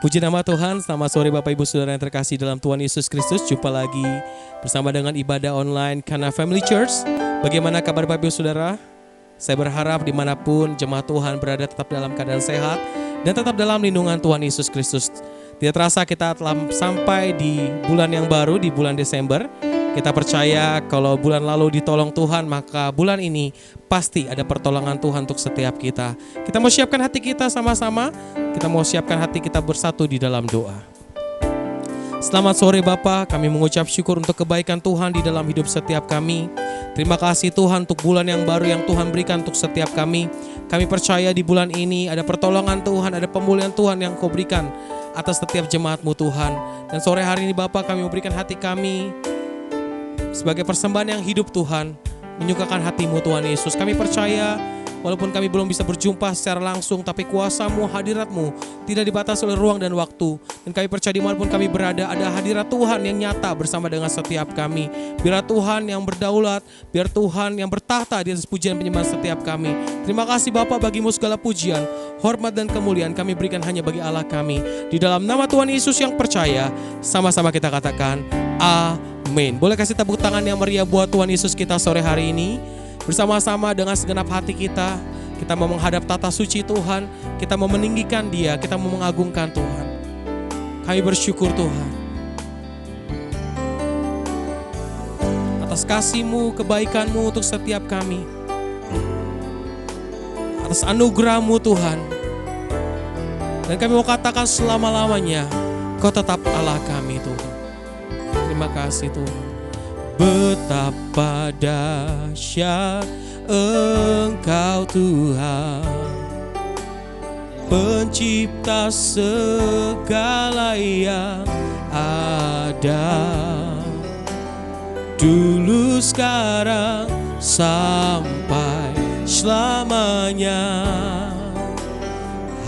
Puji nama Tuhan, selamat sore Bapak Ibu Saudara yang terkasih dalam Tuhan Yesus Kristus. Jumpa lagi bersama dengan ibadah online Kana Family Church. Bagaimana kabar Bapak Ibu Saudara? Saya berharap dimanapun jemaat Tuhan berada tetap dalam keadaan sehat dan tetap dalam lindungan Tuhan Yesus Kristus. Tidak terasa kita telah sampai di bulan yang baru, di bulan Desember. Kita percaya kalau bulan lalu ditolong Tuhan, maka bulan ini pasti ada pertolongan Tuhan untuk setiap kita. Kita mau siapkan hati kita sama-sama, kita mau siapkan hati kita bersatu di dalam doa. Selamat sore Bapak, kami mengucap syukur untuk kebaikan Tuhan di dalam hidup setiap kami. Terima kasih Tuhan untuk bulan yang baru yang Tuhan berikan untuk setiap kami. Kami percaya di bulan ini ada pertolongan Tuhan, ada pemulihan Tuhan yang Kau berikan atas setiap jemaat-Mu Tuhan. Dan sore hari ini Bapak, kami memberikan hati kami sebagai persembahan yang hidup Tuhan, menyukakan hati-Mu Tuhan Yesus. Kami percaya walaupun kami belum bisa berjumpa secara langsung, tapi kuasa-Mu, hadirat-Mu tidak dibatasi oleh ruang dan waktu. Dan kami percaya dimanapun kami berada, ada hadirat Tuhan yang nyata bersama dengan setiap kami. Biar Tuhan yang berdaulat, biar Tuhan yang bertahta di atas pujian penyembahan setiap kami. Terima kasih Bapa, bagimu segala pujian, hormat dan kemuliaan kami berikan hanya bagi Allah kami. Di dalam nama Tuhan Yesus yang percaya, sama-sama kita katakan amin. Boleh kasih tepuk tangan yang meriah buat Tuhan Yesus kita sore hari ini. Bersama-sama dengan segenap hati kita mau menghadap tata suci Tuhan, kita mau meninggikan Dia, kita mau mengagungkan Tuhan. Kami bersyukur Tuhan atas kasih-Mu, kebaikan-Mu untuk setiap kami, atas anugerah-Mu Tuhan. Dan kami mau katakan selama-lamanya, Kau tetap Allah kami Tuhan. Terima kasih Tuhan. Betapa dahsyat Engkau Tuhan, Pencipta segala yang ada, dulu sekarang sampai selamanya.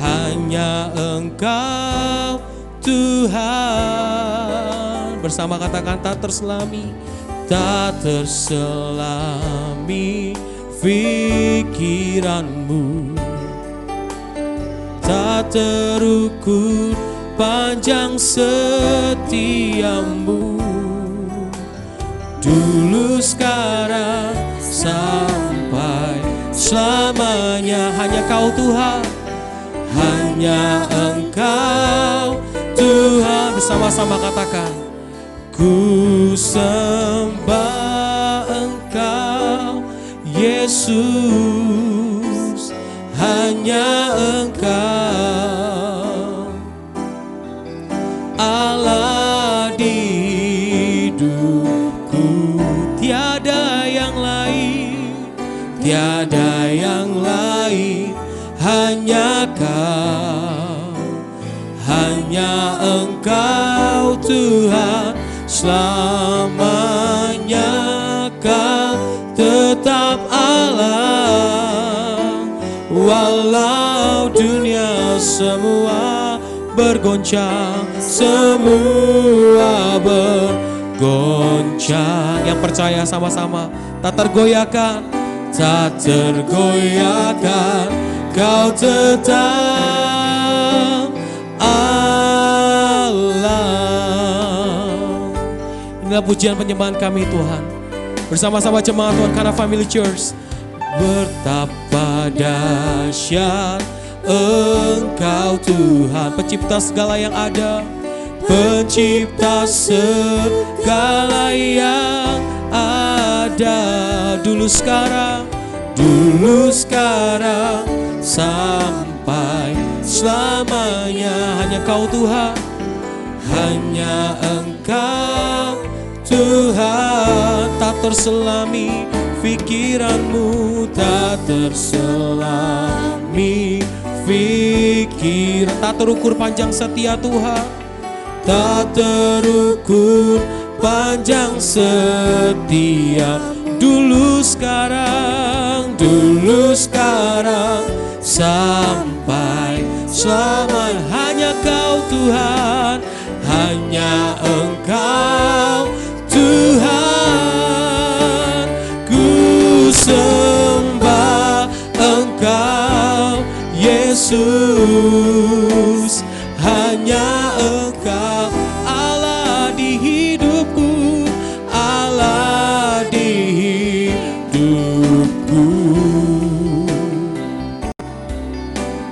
Hanya Engkau Tuhan. Bersama katakan tak terselami, tak terselami pikiran-Mu, tak terukur panjang setia-Mu, dulu sekarang sampai selamanya. Hanya Kau Tuhan, hanya Engkau Tuhan. Bersama-sama katakan, ku sembah Engkau Yesus, hanya Engkau Allah di hidupku. Tiada yang lain, tiada yang lain, hanya Kau, hanya Engkau Tuhan. Selamanya Kau tetap Allah, walau dunia semua bergoncang, semua bergoncang. Yang percaya sama-sama, tak tergoyahkan, tak tergoyahkan, Kau tetap Allah. Inilah pujian penyembahan kami Tuhan, bersama-sama jemaat Tuhan Kana Family Church. Betapa dahsyat Engkau Tuhan, Pencipta segala yang ada, Pencipta segala yang ada, dulu sekarang sampai selamanya. Hanya Kau Tuhan, hanya Engkau Tuhan. Tak terselami pikiran-Mu, tak terselami pikiran, tak terukur panjang setia Tuhan, tak terukur panjang setia. Dulu sekarang sampai selamanya. Hanya Kau Tuhan, hanya Engkau Tuhan. Ku sembah Engkau Yesus, hanya Engkau Allah di hidupku, Allah di hidupku.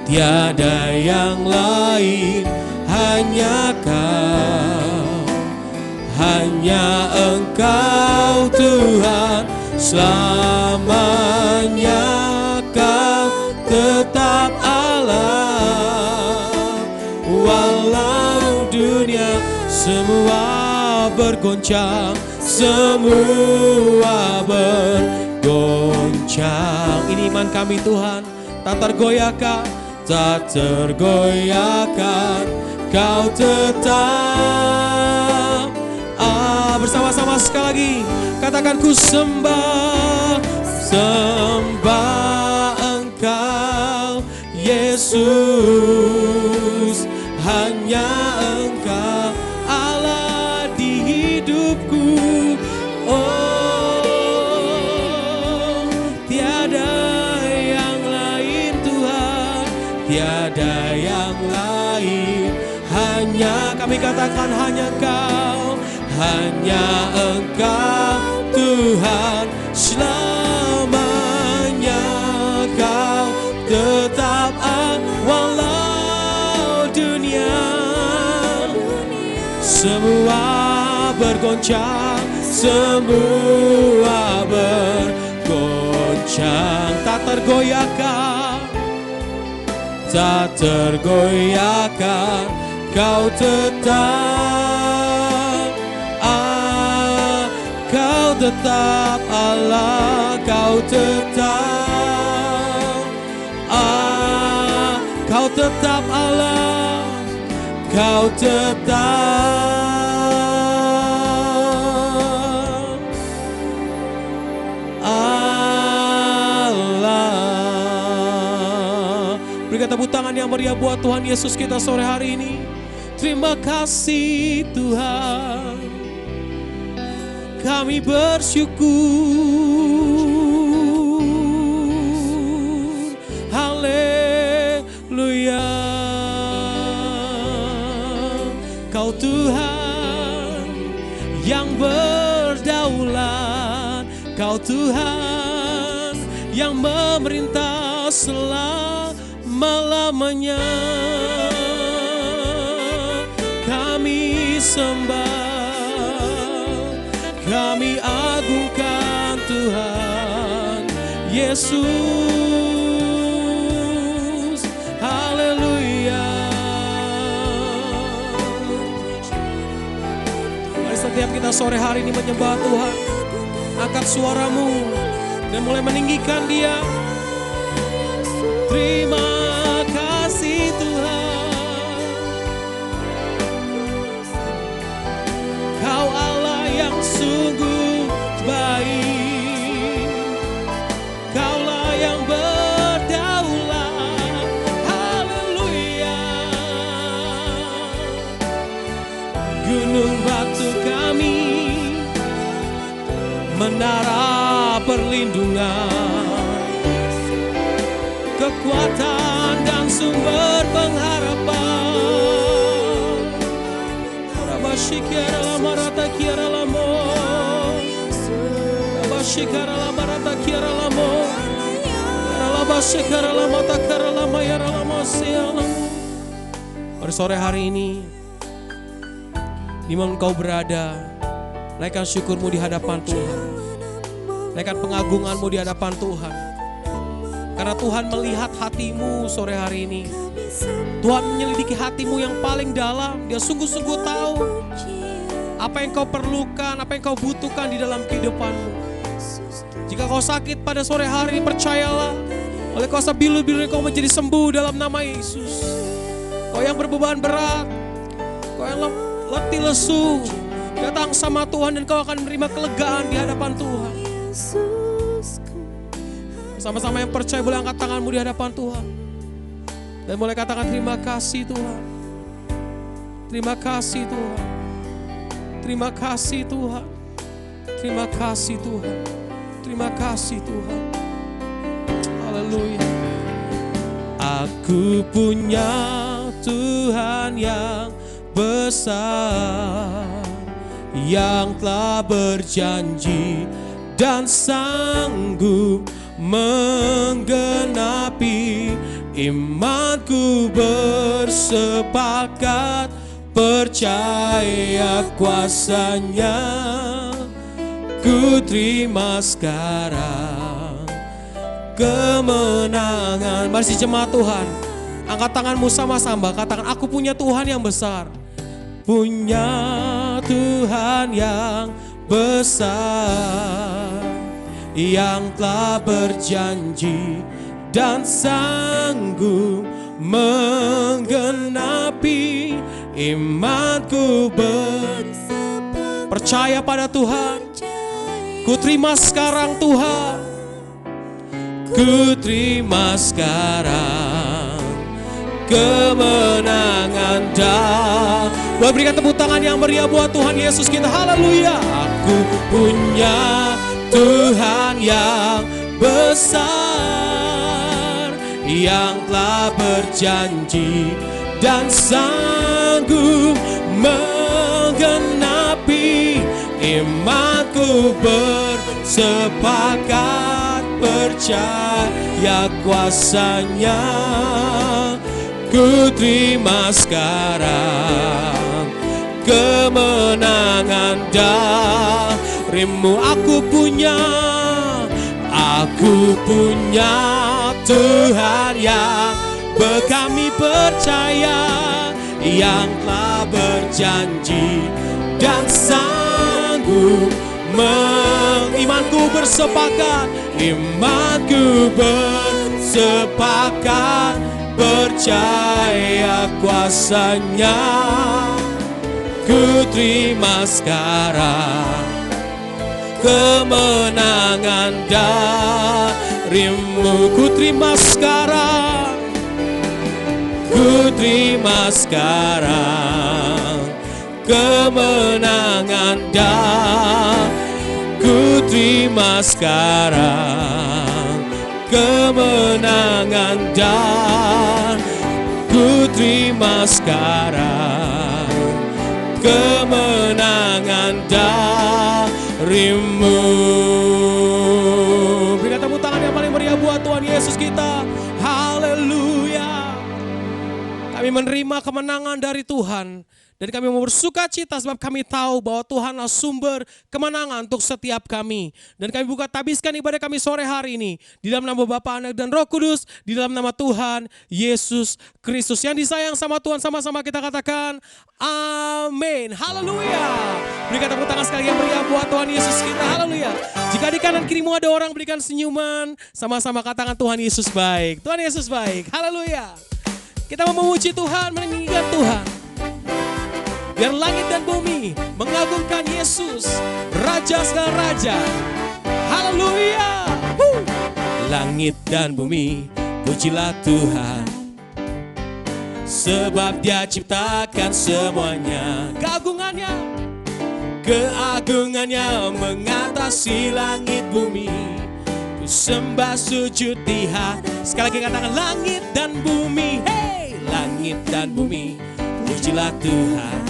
Tiada yang lain, hanya Kau, hanya Engkau Tuhan, selamanya Kau tetap Allah. Walau dunia semua bergoncang, semua bergoncang. Ini iman kami Tuhan, tak tergoyahkan, tak tergoyahkan, Kau tetap. Bersama-sama sekali lagi katakan, ku sembah, sembah Engkau Yesus, hanya Engkau Allah di hidupku. Oh, tiada yang lain Tuhan, tiada yang lain, hanya kami katakan hanya Kau, hanya Engkau Tuhan, selamanya Kau tetap walau dunia semua bergoncang, semua bergoncang, tak tergoyahkan, tak tergoyahkan, Kau tetap, Kau tetap Allah, Kau tetap, Kau tetap Allah, Kau tetap Allah. Berikan tepuk tangan yang meriah buat Tuhan Yesus kita sore hari ini. Terima kasih Tuhan, kami bersyukur. Haleluya. Kau Tuhan yang berdaulat, Kau Tuhan yang memerintah selama-lamanya. Kami sembah, kami agungkan Tuhan Yesus. Haleluya. Mari setiap kita sore hari ini menyembah Tuhan. Angkat suaramu dan mulai meninggikan Dia. Terima kasih Tuhan, Kau Allah yang sungguh baik, Kaulah yang berdaulat. Haleluya. Gunung batu kami, menara perlindungan, kekuatan dan sumber pengharapan. Rabashikara lama rata kiara lamo, Rabashikara lama rata kiara lamo, Rabashikara lama takara lama yara lama sialam. Pada sore hari ini, di mana Engkau berada, naikkan syukurmu di hadapan Tuhan, naikkan pengagunganmu di hadapan Tuhan. Karena Tuhan melihat hatimu sore hari ini. Tuhan menyelidiki hatimu yang paling dalam. Dia sungguh-sungguh tahu apa yang kau perlukan, apa yang kau butuhkan di dalam kehidupanmu. Jika kau sakit pada sore hari ini, percayalah, oleh kuasa bilu-bilu kau menjadi sembuh dalam nama Yesus. Kau yang berbeban berat, kau yang letih lesu, datang sama Tuhan dan kau akan menerima kelegaan di hadapan Tuhan. Sama-sama yang percaya boleh angkat tanganmu di hadapan Tuhan dan boleh katakan, terima kasih Tuhan, terima kasih Tuhan, terima kasih Tuhan, terima kasih Tuhan, terima kasih Tuhan. Haleluya. Aku punya Tuhan yang besar, yang telah berjanji dan sanggup menggenapi. Imanku bersepakat percaya kuasanya. Ku terima sekarang kemenangan. Mari si jemaat Tuhan, angkat tanganmu sama-sama, katakan, aku punya Tuhan yang besar. Punya Tuhan yang besar, yang telah berjanji dan sanggup menggenapi. Imanku percaya pada Tuhan. Ku terima sekarang Tuhan, ku terima sekarang kemenangan. Boleh berikan tepuk tangan yang meriah buat Tuhan Yesus kita. Haleluya. Aku punya Tuhan yang besar, yang telah berjanji dan sanggup menggenapi. Imanku bersepakat percaya kuasanya. Ku terima sekarang kemenangan darimu. Aku punya Tuhan yang kami percaya, yang telah berjanji dan sanggup imanku bersepakat, imanku bersepakat percaya kuasanya. Ku terima sekarang kemenangan darimu. Ku terima sekarang, ku terima sekarang kemenangan ku terima sekarang kemenangan ku terima sekarang kemenangan darimu. Berikan tepuk tangan yang paling meriah buat Tuhan Yesus kita. Haleluya. Kami menerima kemenangan dari Tuhan. Dan kami mau bersuka cita sebab kami tahu bahwa Tuhanlah sumber kemenangan untuk setiap kami. Dan kami buka tabiskan ibadah kami sore hari ini. Di dalam nama Bapa, Anak, dan Roh Kudus. Di dalam nama Tuhan Yesus Kristus. Yang disayang sama Tuhan, sama-sama kita katakan amin. Haleluya. Berikan tepuk tangan sekali yang meriah buat Tuhan Yesus kita. Haleluya. Jika di kanan kirimu ada orang, berikan senyuman. Sama-sama katakan Tuhan Yesus baik. Tuhan Yesus baik. Haleluya. Kita mau memuji Tuhan, meninggikan Tuhan. Biar langit dan bumi mengagungkan Yesus, Raja segala Raja. Haleluya. Langit dan bumi, pujilah Tuhan. Sebab Dia ciptakan semuanya. Keagungannya mengatasi langit bumi. Ku sembah sujud di hati. Sekali lagi katakan langit dan bumi. Hey, langit dan bumi, pujilah Tuhan.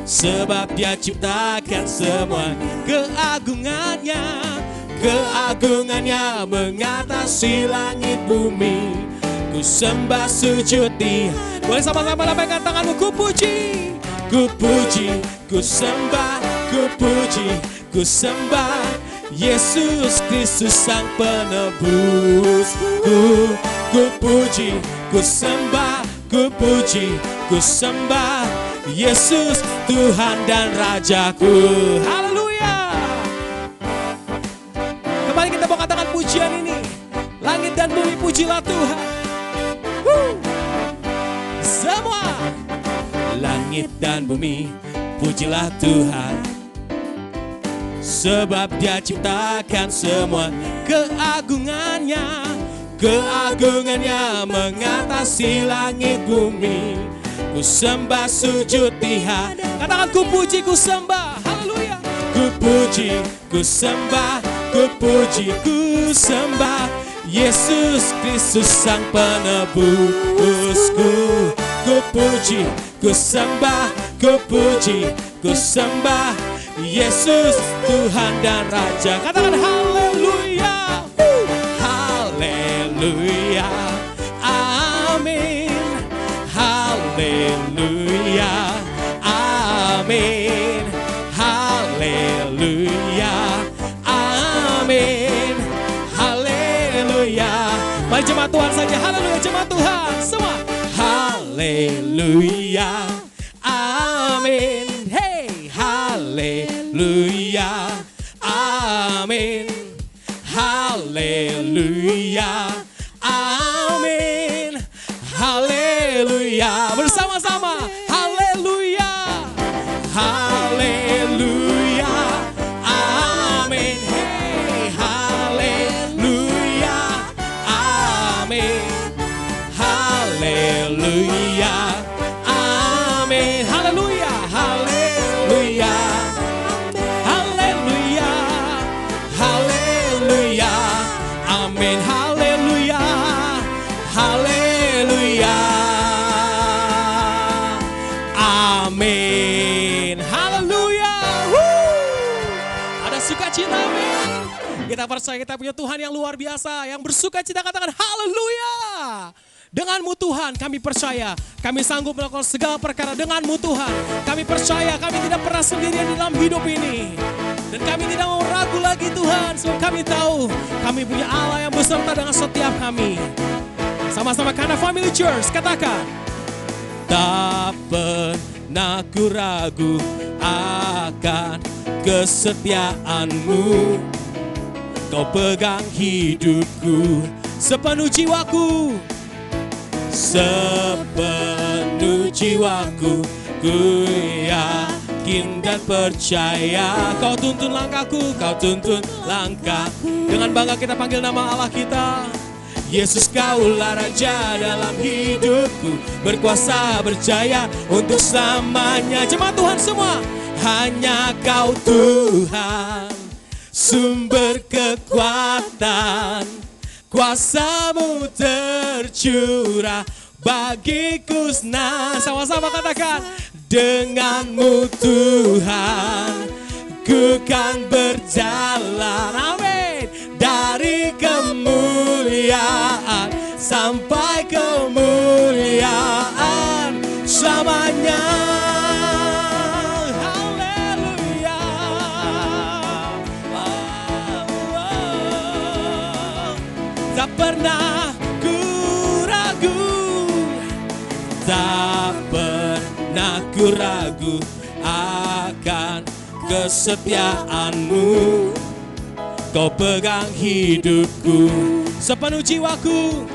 Sebab Dia ciptakan semua. Keagungannya mengatasi langit bumi. Ku sembah sujud di. Boleh sama-sama lambaikan tanganmu. Ku puji, ku sembah, ku sembah Yesus Kristus Sang Penebus. Ku puji, ku sembah, ku sembah Yesus Tuhan dan Rajaku. Haleluya. Kembali kita mau katakan pujian ini. Langit dan bumi pujilah Tuhan. Semua langit dan bumi pujilah Tuhan. Sebab Dia ciptakan semua. Keagungannya mengatasi langit bumi. Ku sembah sujud di hati. Katakan ku puji, ku sembah. Haleluya. Ku puji, ku sembah, ku puji, ku sembah Yesus Kristus Sang Penebusku. Ku puji, ku sembah, ku puji, ku sembah Yesus Tuhan dan Raja. Katakan haleluya, haleluya, amin, haleluya, amin, haleluya, amin, haleluya. Mari jemaat Tuhan saja, haleluya jemaat Tuhan semua. Haleluya, amin, hey, haleluya, amin, haleluya, amin, haleluya. Bersama-sama, haleluya, haleluya, amin, hey, haleluya, amin, haleluya, amin, haleluya, haleluya, haleluya, haleluya, amin, haleluya, haleluya, amin, haleluya. Ada sukacita, amin. Kita percaya kita punya Tuhan yang luar biasa, yang bersukacita. Katakan haleluya. Denganmu Tuhan kami percaya, kami sanggup melakukan segala perkara denganmu Tuhan. Kami percaya kami tidak pernah sendirian dalam hidup ini. Dan kami tidak mau ragu lagi Tuhan, sebab kami tahu kami punya Allah yang beserta dengan setiap kami. Sama-sama karena Family Church, katakan. Tak pernah ku ragu akan kesetiaanmu. Kau pegang hidupku sepenuh jiwaku. Sepenuh jiwaku ku yakin dan percaya. Kau tuntun langkahku, kau tuntun langkahku. Dengan bangga kita panggil nama Allah kita. Yesus kaulah Raja dalam hidupku, berkuasa berjaya untuk selamanya. Jemaat Tuhan semua, hanya Kau Tuhan, sumber kekuatan, kuasa-Mu tercurah bagiku. Nah, sama-sama katakan, denganmu Tuhan, ku kan berjalan, amin, dari kemuliaan sampai kemuliaan selamanya. Haleluya. Tak pernah ku ragu, tak pernah ku ragu akan kesetiaanmu. Kau pegang hidupku sepenuh jiwaku,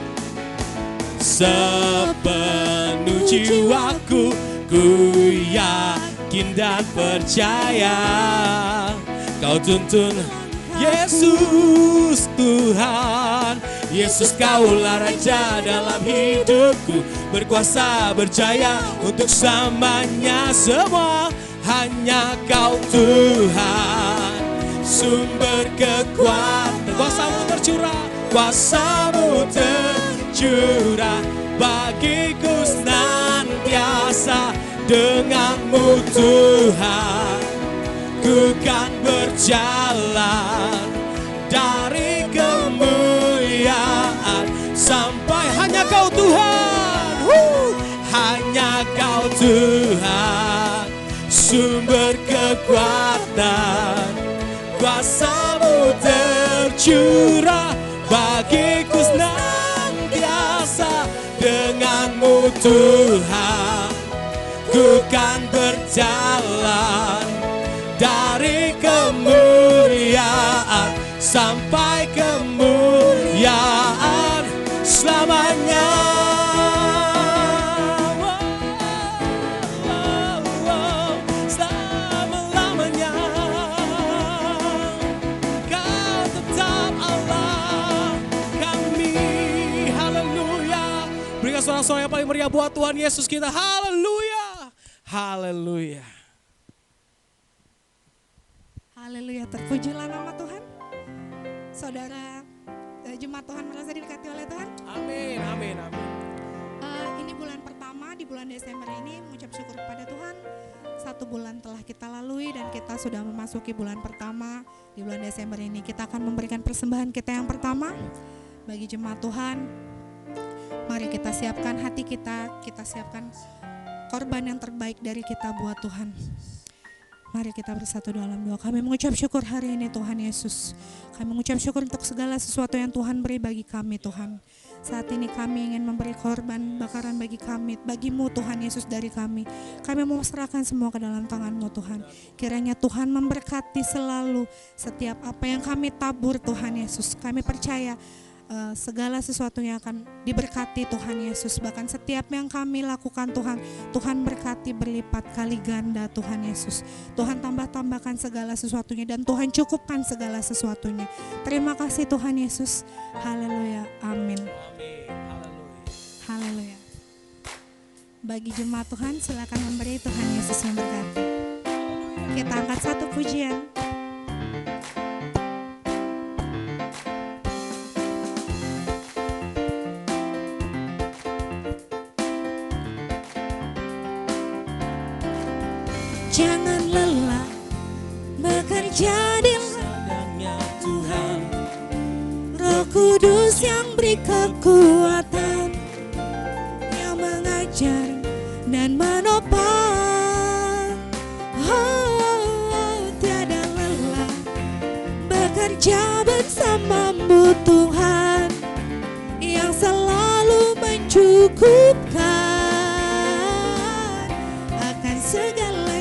sepenuh jiwaku. Ku yakin dan percaya, Kau tuntun Yesus Tuhan. Yesus kaulah Raja dalam hidupku, berkuasa berjaya untuk selamanya. Semua hanya Kau Tuhan, sumber kekuatan, kuasa-Mu tercurah, kuasa-Mu tercurah bagiku senantiasa. Denganmu Tuhan, ku kan berjalan dari kemuliaan sampai hanya Kau Tuhan, hanya Kau Tuhan, sumber kekuatan, kuasa-Mu tercurah bagiku senantiasa. Denganmu Tuhan, ku kan berjalan dari kemuliaan sampai kemuliaan selamanya. Selama-lamanya Kau tetap Allah kami. Haleluya. Berikan suara-suara yang paling meriah buat Tuhan Yesus kita. Haleluya. Haleluya. Haleluya, terpujilah nama Tuhan. Saudara, jemaat Tuhan merasa diberkati oleh Tuhan? Amin, amin, amin. Ini bulan pertama, di bulan Desember ini mengucap syukur kepada Tuhan. 1 bulan telah kita lalui dan kita sudah memasuki bulan pertama. Di bulan Desember ini kita akan memberikan persembahan kita yang pertama bagi jemaat Tuhan. Mari kita siapkan hati kita siapkan korban yang terbaik dari kita buat Tuhan. Mari kita bersatu dalam doa. Kami mengucap syukur hari ini Tuhan Yesus. Kami mengucap syukur untuk segala sesuatu yang Tuhan beri bagi kami Tuhan. Saat ini kami ingin memberi korban bakaran bagi kami, bagimu Tuhan Yesus dari kami. Kami mau serahkan semua ke dalam tangan-Mu Tuhan. Kiranya Tuhan memberkati selalu setiap apa yang kami tabur Tuhan Yesus. Kami percaya segala sesuatu yang akan diberkati Tuhan Yesus. Bahkan setiap yang kami lakukan Tuhan berkati berlipat kali ganda Tuhan Yesus. Tuhan tambahkan segala sesuatunya dan Tuhan cukupkan segala sesuatunya. Terima kasih Tuhan Yesus. Haleluya, amin. Haleluya. Bagi jemaat Tuhan silakan memberi, Tuhan Yesus memberkati. Kita angkat satu pujian. Jangan lelah bekerja di ladangnya Tuhan. Roh Kudus yang beri kekuatan, yang mengajar dan menopang. Tiada lelah bekerja bersamamu Tuhan, yang selalu mencukupkan akan segalanya.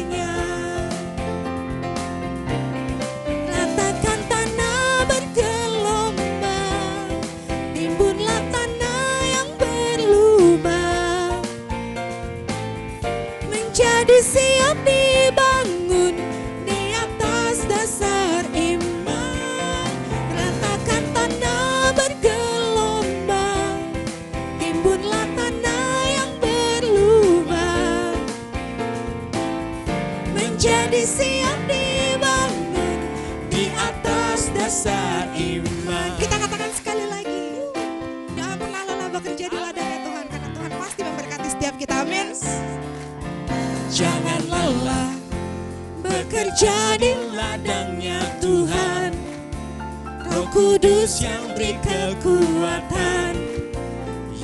Siap dibangun di atas dasar iman. Ratakan tanah bergelombang, timbunlah tanah yang berlubang. Menjadi siap dibangun di atas dasar iman. Kita katakan sekali lagi, jangan pernah lelah bekerja di ladangnya Tuhan, karena Tuhan pasti memberkati setiap kita. Amin. Jangan lelah bekerja di ladangnya Tuhan. Roh Kudus yang beri kekuatan,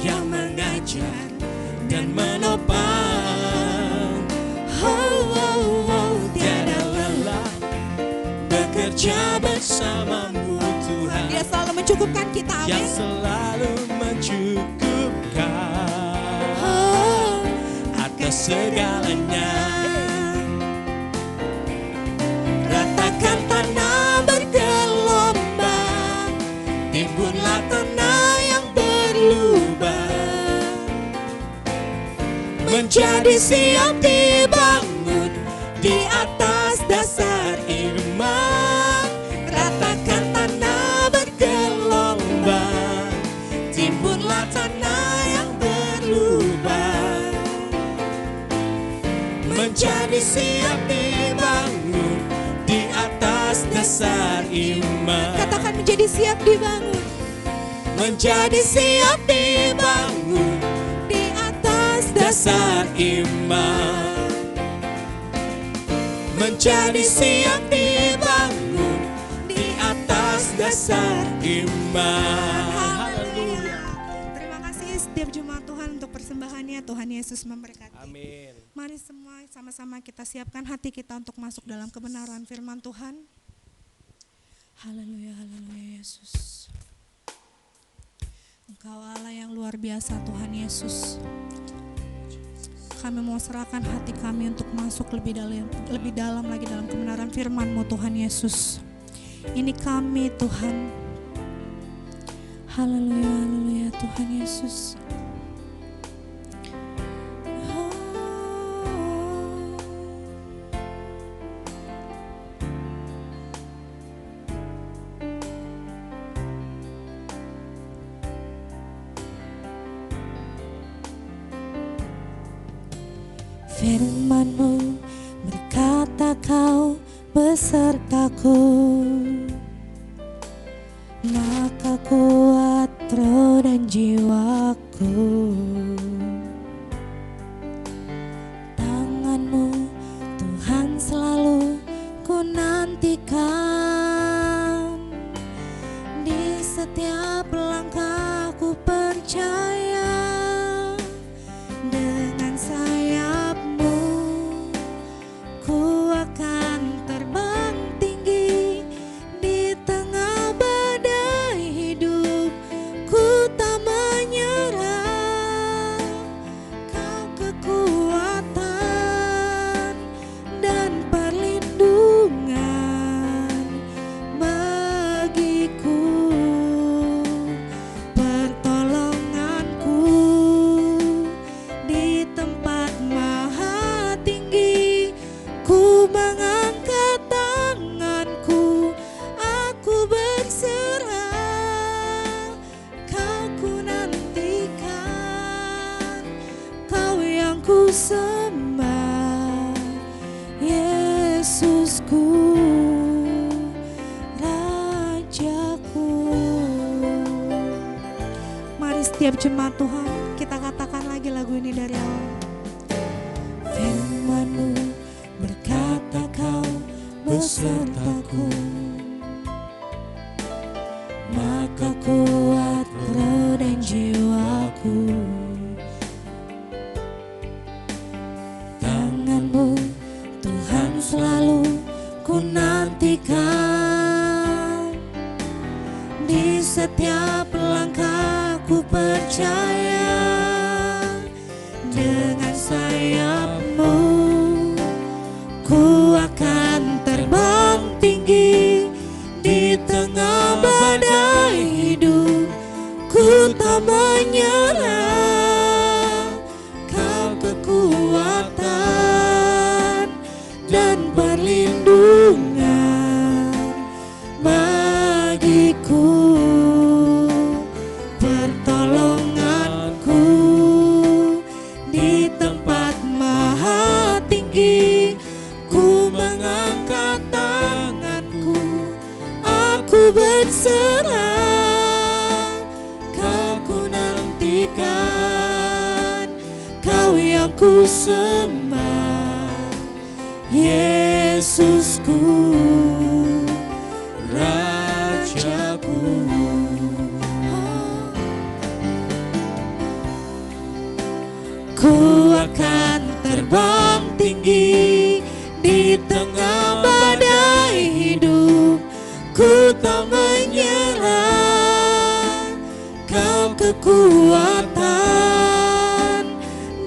yang mengajar dan menopang. Tiada lelah bekerja bersamamu Tuhan. Dia selalu mencukupkan kita. Amin. Yang selalu mencukupkan segalanya. Ratakan tanah bergelombang, timbunlah tanah yang berlubang. Menjadi siap dibangun di atas dasar iman. Ratakan tanah bergelombang, timbunlah tanah yang berlubang. Menjadi siap dibangun di atas dasar iman. Katakan menjadi siap dibangun. Menjadi siap dibangun di atas dasar iman. Menjadi siap dibangun di atas dasar iman. Haleluya. Terima kasih setiap jemaat Tuhan untuk persembahannya. Tuhan Yesus memberkati. Amin. Mari semua sama-sama kita siapkan hati kita untuk masuk dalam kebenaran firman Tuhan. Haleluya, haleluya Yesus. Engkau Allah yang luar biasa Tuhan Yesus. Kami mau serahkan hati kami untuk masuk lebih dalam lagi dalam kebenaran firman-Mu Tuhan Yesus. Ini kami Tuhan. Haleluya, haleluya Tuhan Yesus. Firman-Mu berkata Kau besertaku, maka ku jiwaku. Tangan-Mu Tuhan selalu ku nantikan. Di setiap langkah ku percaya, dengan sayap-Mu ku akan terbang tinggi. Di tengah badai hidup ku tak menyerah. Kau kekuatan dan perlindungan bagiku, pertolonganku di tempat maha tinggi. Ku mengangkat tanganku, aku berserah. Kau ku nantikan, Kau yang ku sembah, Yesusku, Rajaku. Mari setiap jemaat Tuhan kita katakan lagi lagu ini dari awal. Firman-Mu berkata Kau besertaku, maka kuat roh dan jiwaku. Tangan-Mu Tuhan selalu ku nantikan. Di setiap langkah ku percaya, dengan sayap-Mu ku akan terbang tinggi. Di tengah badai hidup ku tak menyerah. Kau kekuatan dan perlindungan bagiku, pertolonganku di tempat maha tinggi. Ku mengangkat tanganku, aku berserah. Kau ku nantikan, Kau yang ku sembah, Yesusku, Rajaku. Ku akan terbang tinggi. Di tengah badai hidup ku tak menyerah. Kau kekuatan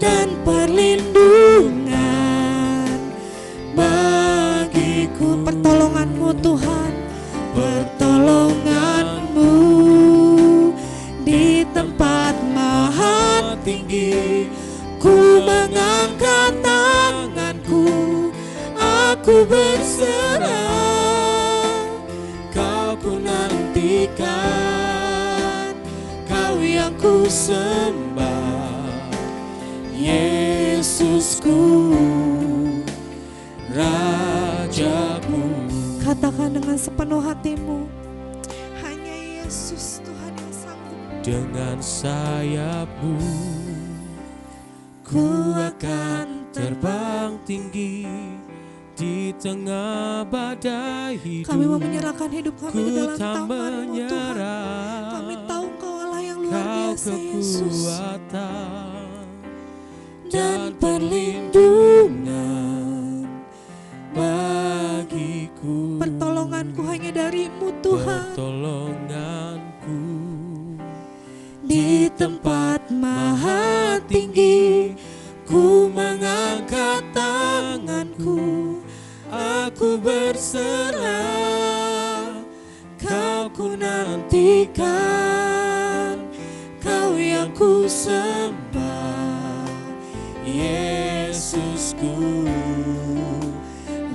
dan perlindungan bagiku. Pertolongan-Mu Tuhan, pertolongan-Mu di tempat maha tinggi. Ku mengangkat tanganku, aku berserah. Kau ku nantikan, Kau yang ku sembah, Yesusku, Rajaku. Katakan dengan sepenuh hatimu, hanya Yesus Tuhan yang sanggup. Dengan sayap-Mu ku akan terbang tinggi. Di tengah badai hidup Kami mau menyerahkan hidup kami ke dalam tak tangan-Mu Tuhan. menyerah. Kami tahu Engkau Allah yang luar Kau biasa, Yesus, kekuatan dan perlindungan bagiku. Pertolonganku hanya dari-Mu Tuhan. Pertolonganku Di tempat maha tinggi ku mengangkat tanganku, aku berserah. Kau ku nantikan, Kau yang ku sembah, Yesusku,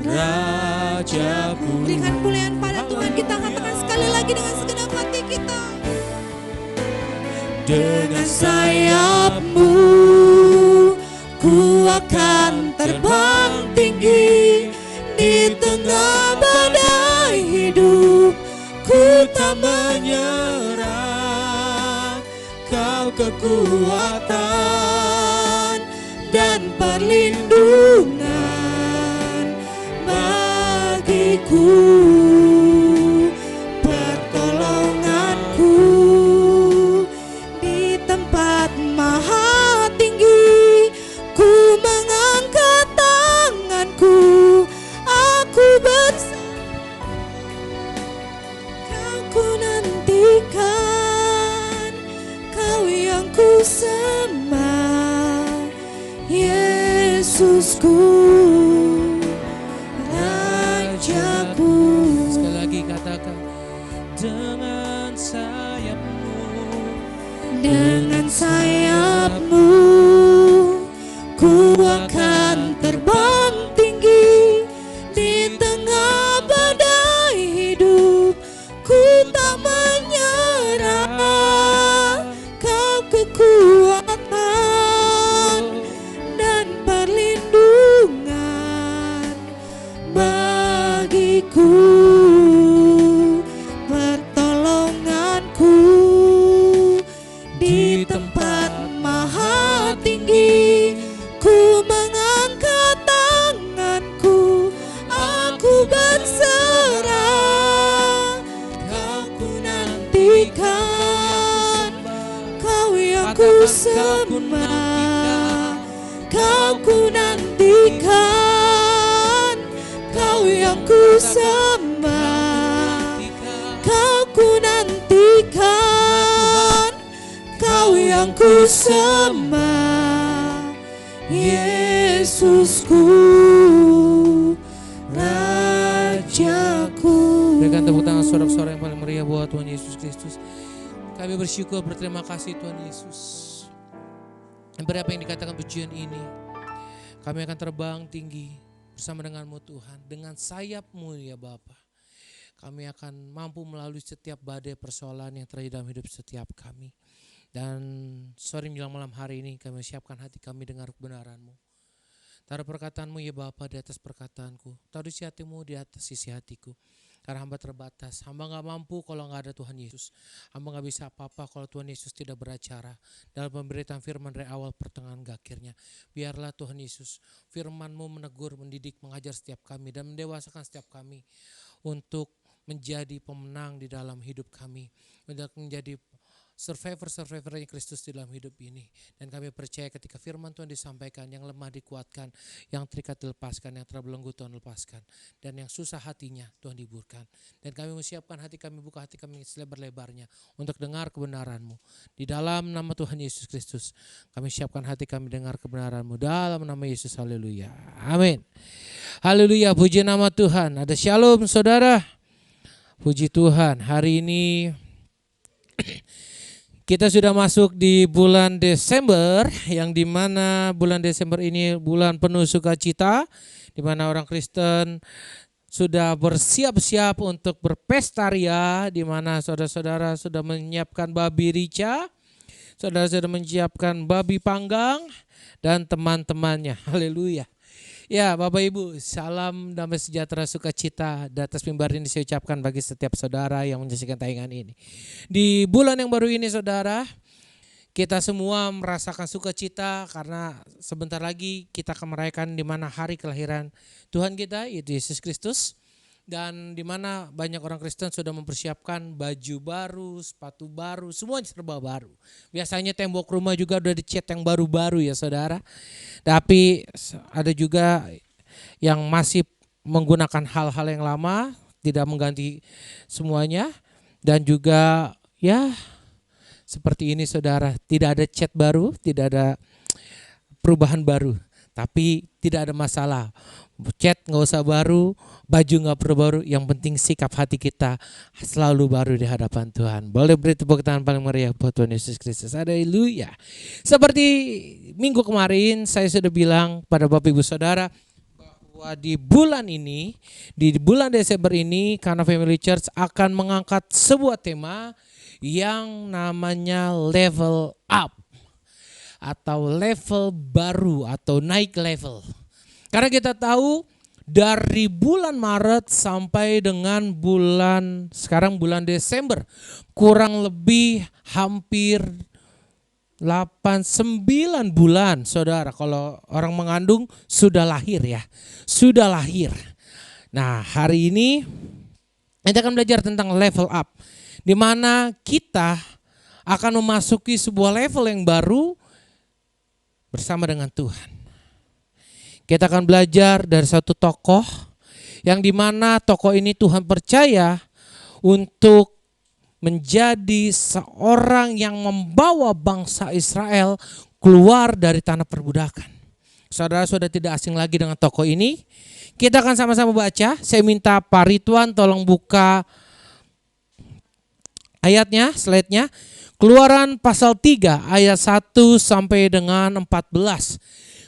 Rajaku. Berikan kemuliaan pada Tuhan. Kita katakan sekali lagi dengan segenap hati kita. Dengan sayap-Mu ku akan terbang tinggi. Di tengah badai hidup ku tak menyerah. Kau kekuatan dan perlindungan bagiku, pertolonganku di tempat maha tinggi. Ku mengangkat tanganku, aku kau ku nantikan, kau yang ku sembah, Yesusku, Rajaku. Sekali lagi katakan, dengan sayapmu, dengan sayapmu ku akan terbang tinggi di tengah badai hidup. Ku tak menyerah, kau kekuatan dan perlindungan bagiku, pertolonganku di tempat maha tinggi. Ku mengangkat tanganku, aku berserah, kau ku nantikan, kau yang ku sembah, kau ku nantikan, kau yang ku sembah, kau ku nantikan, kau yang ku sembah, Yesusku, Rajaku. berikan tepuk tangan sorak-sorak yang paling meriah buat Tuhan Yesus Kristus. Kami bersyukur, berterima kasih Tuhan Yesus. Berapa yang dikatakan pujian ini, kami akan terbang tinggi bersama dengan-Mu Tuhan. Dengan sayap-Mu ya Bapa, kami akan mampu melalui setiap badai persoalan yang terjadi dalam hidup setiap kami. Dan sore menjelang malam hari ini kami siapkan hati kami dengar kebenaran-Mu. Taruh perkataan-Mu ya Bapa di atas perkataanku, taruh isi hati-Mu di atas isi hatiku. Karena hamba terbatas, hamba gak mampu kalau gak ada Tuhan Yesus. Hamba gak bisa apa-apa kalau Tuhan Yesus tidak beracara dalam pemberitaan firman dari awal pertengahan hingga akhirnya. Biarlah Tuhan Yesus firman-Mu menegur, mendidik, mengajar setiap kami dan mendewasakan setiap kami untuk menjadi pemenang di dalam hidup kami, untuk menjadi survivor-survivornya Kristus di dalam hidup ini. Dan kami percaya ketika firman Tuhan disampaikan, yang lemah dikuatkan, yang terikat dilepaskan, yang terbelenggu Tuhan lepaskan, dan yang susah hatinya Tuhan hiburkan. Dan kami menyiapkan hati kami, buka hati kami selebar-lebarnya untuk dengar kebenaran-Mu. Di dalam nama Tuhan Yesus Kristus, kami siapkan hati kami dengar kebenaran-Mu. Dalam nama Yesus, haleluya. Amin. Haleluya, puji nama Tuhan. Ada shalom saudara. Puji Tuhan, hari ini kita sudah masuk di bulan Desember, yang dimana bulan Desember ini bulan penuh sukacita, dimana orang Kristen sudah bersiap-siap untuk berpesta ria, dimana saudara-saudara sudah menyiapkan babi rica, saudara sudah menyiapkan babi panggang, dan teman-temannya. Haleluya. Ya Bapak Ibu, salam damai sejahtera sukacita di atas mimbar ini saya ucapkan bagi setiap saudara yang menyaksikan tayangan ini. Di bulan yang baru ini saudara, kita semua merasakan sukacita karena sebentar lagi kita akan merayakan di mana hari kelahiran Tuhan kita, yaitu Yesus Kristus. Dan di mana banyak orang Kristen sudah mempersiapkan baju baru, sepatu baru, semuanya serba baru. Biasanya tembok rumah juga udah dicat yang baru-baru ya saudara. Tapi ada juga yang masih menggunakan hal-hal yang lama, tidak mengganti semuanya. Dan juga ya seperti ini saudara, tidak ada cat baru, tidak ada perubahan baru. Tapi tidak ada masalah. Cat nggak usah baru, baju nggak perlu baru, yang penting sikap hati kita selalu baru di hadapan Tuhan. Boleh beri tepuk tangan paling meriah buat Tuhan Yesus Kristus. Haleluya. Seperti minggu kemarin saya sudah bilang pada Bapak Ibu Saudara bahwa di bulan ini, di bulan Desember ini, Kana Family Church akan mengangkat sebuah tema yang namanya level up atau level baru atau naik level. Karena kita tahu dari bulan Maret sampai dengan sekarang bulan Desember, kurang lebih hampir 9 bulan, saudara. Kalau orang mengandung sudah lahir ya, sudah lahir. Nah, hari ini kita akan belajar tentang level up, di mana kita akan memasuki sebuah level yang baru bersama dengan Tuhan. Kita akan belajar dari satu tokoh yang di mana tokoh ini Tuhan percaya untuk menjadi seorang yang membawa bangsa Israel keluar dari tanah perbudakan. Saudara sudah tidak asing lagi dengan tokoh ini. Kita akan sama-sama baca. Saya minta Pak Ridwan tolong buka ayatnya, slide-nya. Keluaran pasal 3 ayat 1 sampai dengan 14.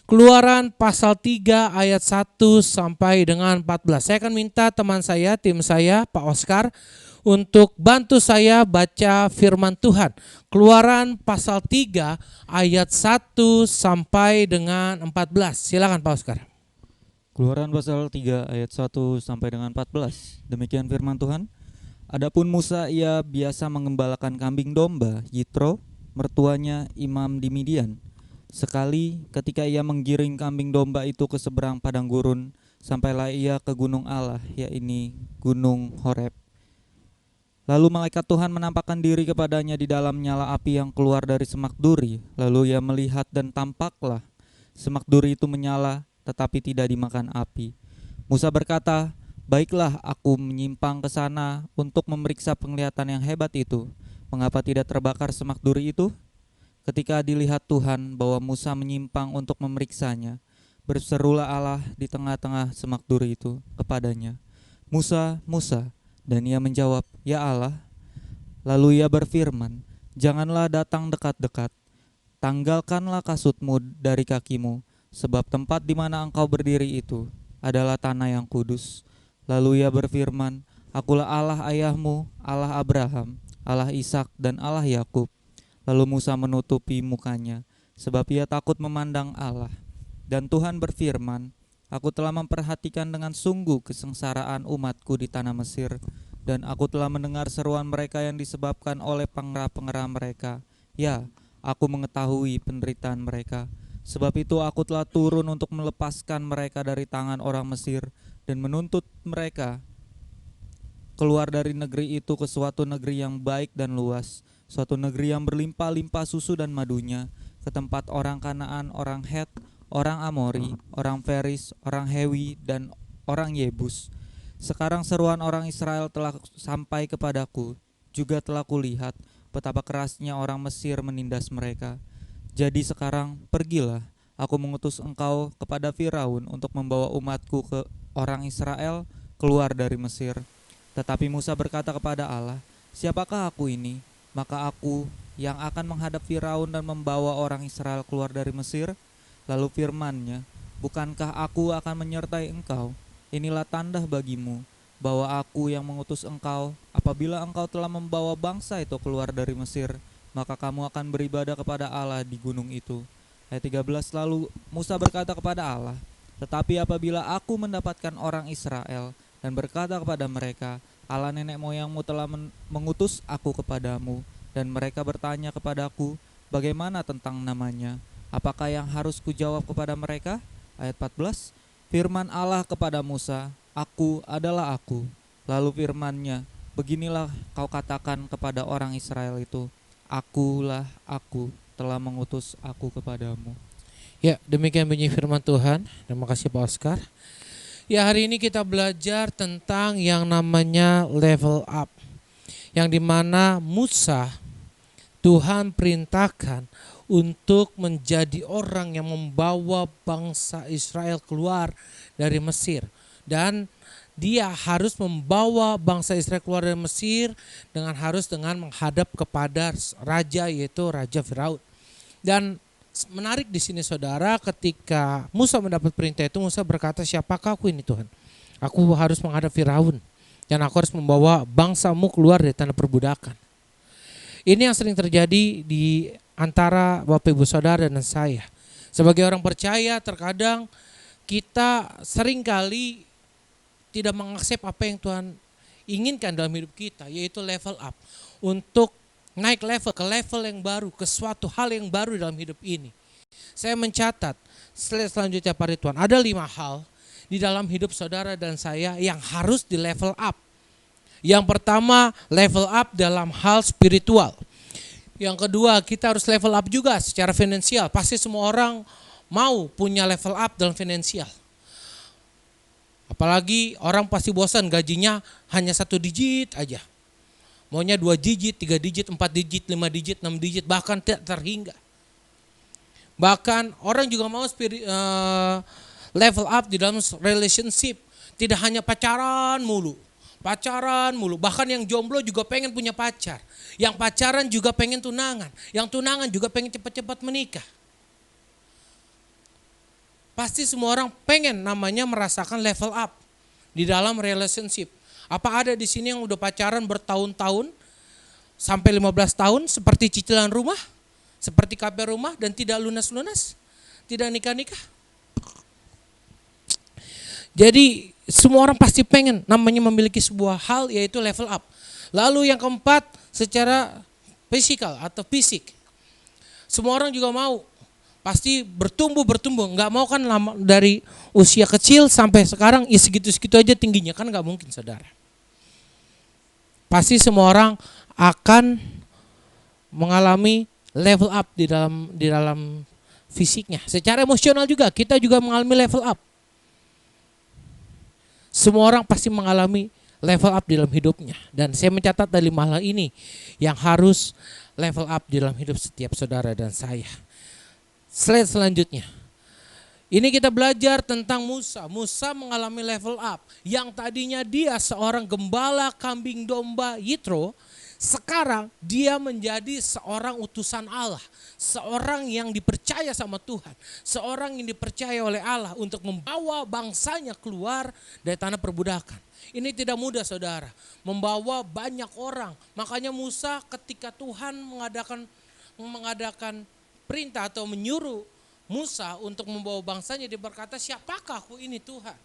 Keluaran pasal 3 ayat 1 sampai dengan 14. Saya akan minta teman saya, tim saya, Pak Oscar, untuk bantu saya baca firman Tuhan. Keluaran pasal 3 ayat 1 sampai dengan 14. Silakan Pak Oscar. Keluaran pasal 3 ayat 1 sampai dengan 14. Demikian firman Tuhan. Adapun Musa, ia biasa mengembalakan kambing domba Yitro, mertuanya imam di Midian. Sekali ketika ia menggiring kambing domba itu ke seberang padang gurun, sampailah ia ke gunung Allah, yakni gunung Horeb. Lalu malaikat Tuhan menampakkan diri kepadanya di dalam nyala api yang keluar dari semak duri. Lalu ia melihat dan tampaklah semak duri itu menyala tetapi tidak dimakan api. Musa berkata, "Baiklah, aku menyimpang ke sana untuk memeriksa penglihatan yang hebat itu. Mengapa tidak terbakar semak duri itu?" Ketika dilihat Tuhan bahwa Musa menyimpang untuk memeriksanya, berserulah Allah di tengah-tengah semak duri itu kepadanya, "Musa, Musa." Dan ia menjawab, "Ya Allah." Lalu ia berfirman, "Janganlah datang dekat-dekat. Tanggalkanlah kasutmu dari kakimu, sebab tempat di mana engkau berdiri itu adalah tanah yang kudus." Lalu ia berfirman, "Akulah Allah ayahmu, Allah Abraham, Allah Ishak dan Allah Yakub." Lalu Musa menutupi mukanya, sebab ia takut memandang Allah. Dan Tuhan berfirman, "Aku telah memperhatikan dengan sungguh kesengsaraan umatku di tanah Mesir, dan aku telah mendengar seruan mereka yang disebabkan oleh pengerah-pengerah mereka. Ya, aku mengetahui penderitaan mereka. Sebab itu aku telah turun untuk melepaskan mereka dari tangan orang Mesir dan menuntut mereka keluar dari negeri itu ke suatu negeri yang baik dan luas, suatu negeri yang berlimpah-limpah susu dan madunya, ke tempat orang Kanaan, orang Het, orang Amori, orang Feris, orang Hewi, dan orang Yebus. Sekarang seruan orang Israel telah sampai kepadaku, juga telah kulihat betapa kerasnya orang Mesir menindas mereka. Jadi sekarang pergilah, aku mengutus engkau kepada Firaun untuk membawa umatku ke orang Israel keluar dari Mesir." Tetapi Musa berkata kepada Allah, "Siapakah aku ini? Maka aku yang akan menghadap Firaun dan membawa orang Israel keluar dari Mesir?" Lalu firman-Nya, "Bukankah aku akan menyertai engkau? Inilah tanda bagimu bahwa aku yang mengutus engkau. Apabila engkau telah membawa bangsa itu keluar dari Mesir, maka kamu akan beribadah kepada Allah di gunung itu." Ayat 13, lalu Musa berkata kepada Allah, "Tetapi apabila aku mendapatkan orang Israel dan berkata kepada mereka, Allah nenek moyangmu telah mengutus aku kepadamu, dan mereka bertanya kepadaku, bagaimana tentang namanya? Apakah yang harus kujawab kepada mereka?" Ayat 14, firman Allah kepada Musa, "Aku adalah aku." Lalu firman-Nya, "Beginilah kau katakan kepada orang Israel itu, Akulah aku, telah mengutus aku kepadamu." Ya, demikian bunyi firman Tuhan. Terima kasih Pak Oscar. Ya, hari ini kita belajar tentang yang namanya level up, yang dimana Musa Tuhan perintahkan untuk menjadi orang yang membawa bangsa Israel keluar dari Mesir. Dan dia harus membawa bangsa Israel keluar dari Mesir dengan menghadap kepada raja, yaitu Raja Firaun. Dan menarik di sini saudara, ketika Musa mendapat perintah itu, Musa berkata, "Siapakah aku ini Tuhan? Aku harus menghadap Firaun dan aku harus membawa bangsamu keluar dari tanah perbudakan." Ini yang sering terjadi di antara Bapak Ibu Saudara dan saya. Sebagai orang percaya, terkadang kita seringkali tidak mengaksep apa yang Tuhan inginkan dalam hidup kita, yaitu level up. Untuk naik level ke level yang baru, ke suatu hal yang baru dalam hidup ini. Saya mencatat slide selanjutnya Pak Ridwan, ada 5 hal di dalam hidup saudara dan saya yang harus di level up. Yang pertama, level up dalam hal spiritual. Yang kedua, kita harus level up juga secara finansial. Pasti semua orang mau punya level up dalam finansial. Apalagi orang pasti bosan gajinya hanya 1 digit aja. Maunya 2 digit, 3 digit, 4 digit, 5 digit, 6 digit, bahkan tidak terhingga. Bahkan orang juga mau level up di dalam relationship. Tidak hanya pacaran mulu. Bahkan yang jomblo juga pengen punya pacar. Yang pacaran juga pengen tunangan. Yang tunangan juga pengen cepat-cepat menikah. Pasti semua orang pengen namanya merasakan level up di dalam relationship. Apa ada di sini yang udah pacaran bertahun-tahun sampai 15 tahun seperti cicilan rumah, seperti KP rumah dan tidak lunas-lunas, tidak nikah-nikah? Jadi semua orang pasti pengen namanya memiliki sebuah hal yaitu level up. Lalu yang keempat secara fisikal atau fisik. Semua orang juga mau pasti bertumbuh, nggak mau kan lama, dari usia kecil sampai sekarang ya segitu-segitu aja tingginya, kan nggak mungkin saudara. Pasti semua orang akan mengalami level up di dalam fisiknya. Secara emosional juga kita juga mengalami level up. Semua orang pasti mengalami level up di dalam hidupnya. Dan saya mencatat dari 5 hal ini yang harus level up di dalam hidup setiap saudara dan saya. Slide selanjutnya. Ini kita belajar tentang Musa. Musa mengalami level up. Yang tadinya dia seorang gembala kambing domba Yitro, sekarang dia menjadi seorang utusan Allah. Seorang yang dipercaya sama Tuhan. Seorang yang dipercaya oleh Allah untuk membawa bangsanya keluar dari tanah perbudakan. Ini tidak mudah saudara. Membawa banyak orang. Makanya Musa ketika Tuhan mengadakan perintah atau menyuruh Musa untuk membawa bangsanya, dia berkata, siapakah aku ini Tuhan?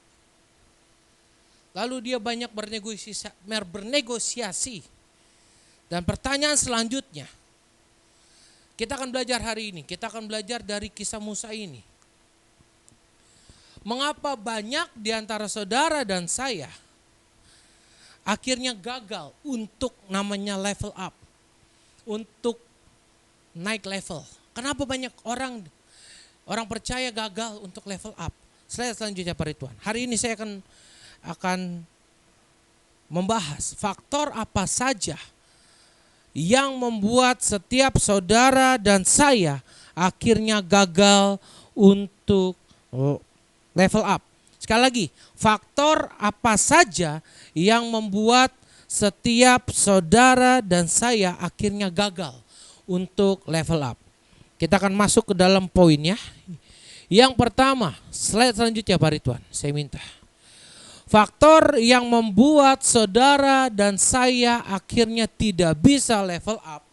Lalu dia banyak bernegosiasi. Dan pertanyaan selanjutnya, kita akan belajar hari ini, kita akan belajar dari kisah Musa ini. Mengapa banyak di antara saudara dan saya akhirnya gagal untuk namanya level up, untuk naik level? Kenapa banyak orang percaya gagal untuk level up? Slide selanjutnya Pak Ridwan. Hari ini saya akan membahas faktor apa saja yang membuat setiap saudara dan saya akhirnya gagal untuk level up. Sekali lagi, faktor apa saja yang membuat setiap saudara dan saya akhirnya gagal untuk level up. Kita akan masuk ke dalam poinnya. Yang pertama, slide selanjutnya Pak Ridwan, saya minta. Faktor yang membuat saudara dan saya akhirnya tidak bisa level up.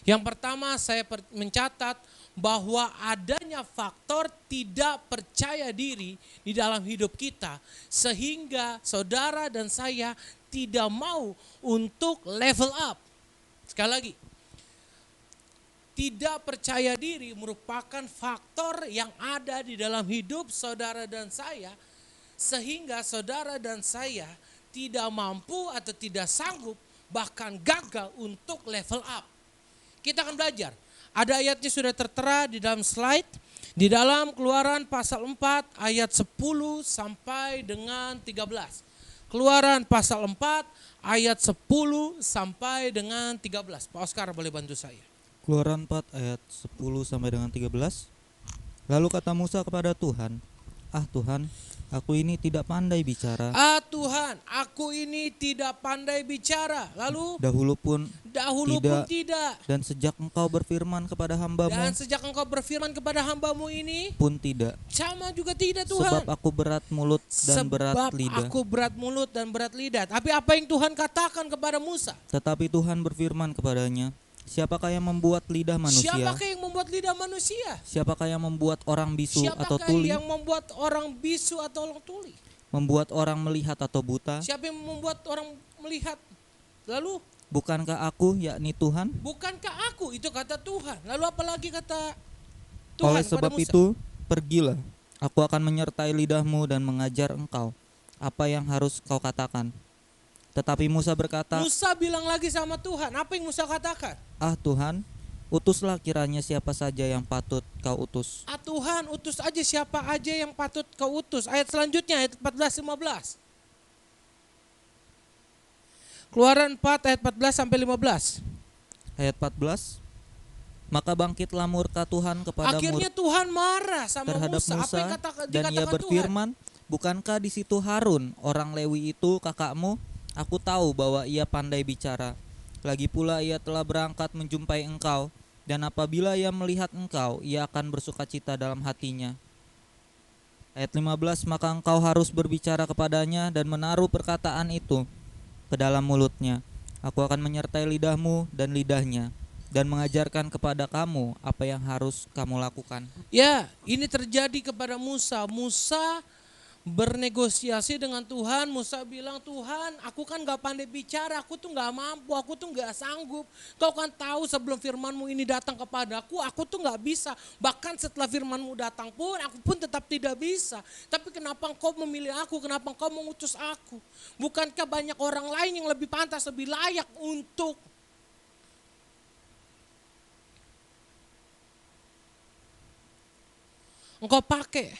Yang pertama saya mencatat bahwa adanya faktor tidak percaya diri di dalam hidup kita. Sehingga saudara dan saya tidak mau untuk level up. Sekali lagi. Tidak percaya diri merupakan faktor yang ada di dalam hidup saudara dan saya, sehingga saudara dan saya tidak mampu atau tidak sanggup bahkan gagal untuk level up. Kita akan belajar. Ada ayatnya sudah tertera di dalam slide. Di dalam Keluaran pasal 4 ayat 10 sampai dengan 13. Keluaran pasal 4 ayat 10 sampai dengan 13. Pak Oscar boleh bantu saya. Keluaran 4 ayat 10 sampai dengan 13. Lalu kata Musa kepada Tuhan, Tuhan, aku ini tidak pandai bicara. Tuhan, aku ini tidak pandai bicara. Lalu Dahulu pun tidak. Dan sejak engkau berfirman kepada hambamu ini pun tidak. sama juga tidak Tuhan. Sebab aku berat mulut dan berat lidah. Aku berat mulut dan berat lidah. Tapi apa yang Tuhan katakan kepada Musa? Tetapi Tuhan berfirman kepadanya, siapakah yang membuat lidah manusia? Siapakah yang membuat lidah manusia? Siapakah yang membuat orang bisu atau tuli? Siapakah yang membuat orang bisu atau orang tuli? Membuat orang melihat atau buta? Siapa yang membuat orang melihat? Lalu Bukankah aku, yakni Tuhan? Bukankah aku, itu kata Tuhan. Lalu apalagi kata Tuhan Oleh pada sebab Musa? itu, pergilah. Aku akan menyertai lidahmu dan mengajar engkau apa yang harus kau katakan. Tetapi Musa berkata, Musa bilang lagi sama Tuhan, apa yang Musa katakan? "Ah Tuhan, utuslah kiranya siapa saja yang patut kau utus." Ah Tuhan, utus aja siapa aja yang patut kau utus. Ayat selanjutnya, ayat 14-15. Keluaran 4 ayat 14 sampai 15. Ayat 14, maka bangkitlah murka Tuhan kepada Akhirnya Tuhan marah sama terhadap Musa. Apa Musa yang dan ia dikatakan Tuhan? berfirman, "Bukankah di situ Harun, orang Lewi itu kakakmu? Aku tahu bahwa ia pandai bicara. Lagi pula ia telah berangkat menjumpai engkau, dan apabila ia melihat engkau, ia akan bersukacita dalam hatinya." Ayat 15, maka engkau harus berbicara kepadanya dan menaruh perkataan itu ke dalam mulutnya. Aku akan menyertai lidahmu dan lidahnya, dan mengajarkan kepada kamu apa yang harus kamu lakukan. Ya, ini terjadi kepada Musa. Musa bernegosiasi dengan Tuhan. Musa bilang, Tuhan, aku kan gak pandai bicara, aku tuh gak mampu, aku tuh gak sanggup. Kau kan tahu sebelum firmanmu ini datang kepadaku, aku tuh gak bisa. Bahkan setelah firmanmu datang pun, aku pun tetap tidak bisa. Tapi kenapa engkau memilih aku, kenapa engkau mengutus aku? Bukankah banyak orang lain yang lebih pantas, lebih layak untuk engkau pakai,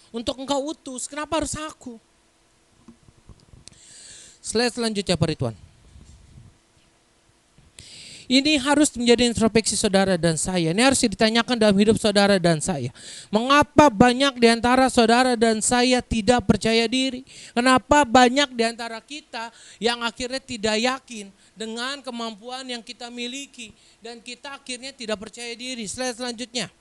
untuk engkau utus, kenapa harus aku? Slide selanjutnya Pak Ridwan. Ini harus menjadi introspeksi saudara dan saya. Ini harus ditanyakan dalam hidup saudara dan saya. Mengapa banyak di antara saudara dan saya tidak percaya diri? Kenapa banyak di antara kita yang akhirnya tidak yakin dengan kemampuan yang kita miliki, dan kita akhirnya tidak percaya diri? Slide selanjutnya.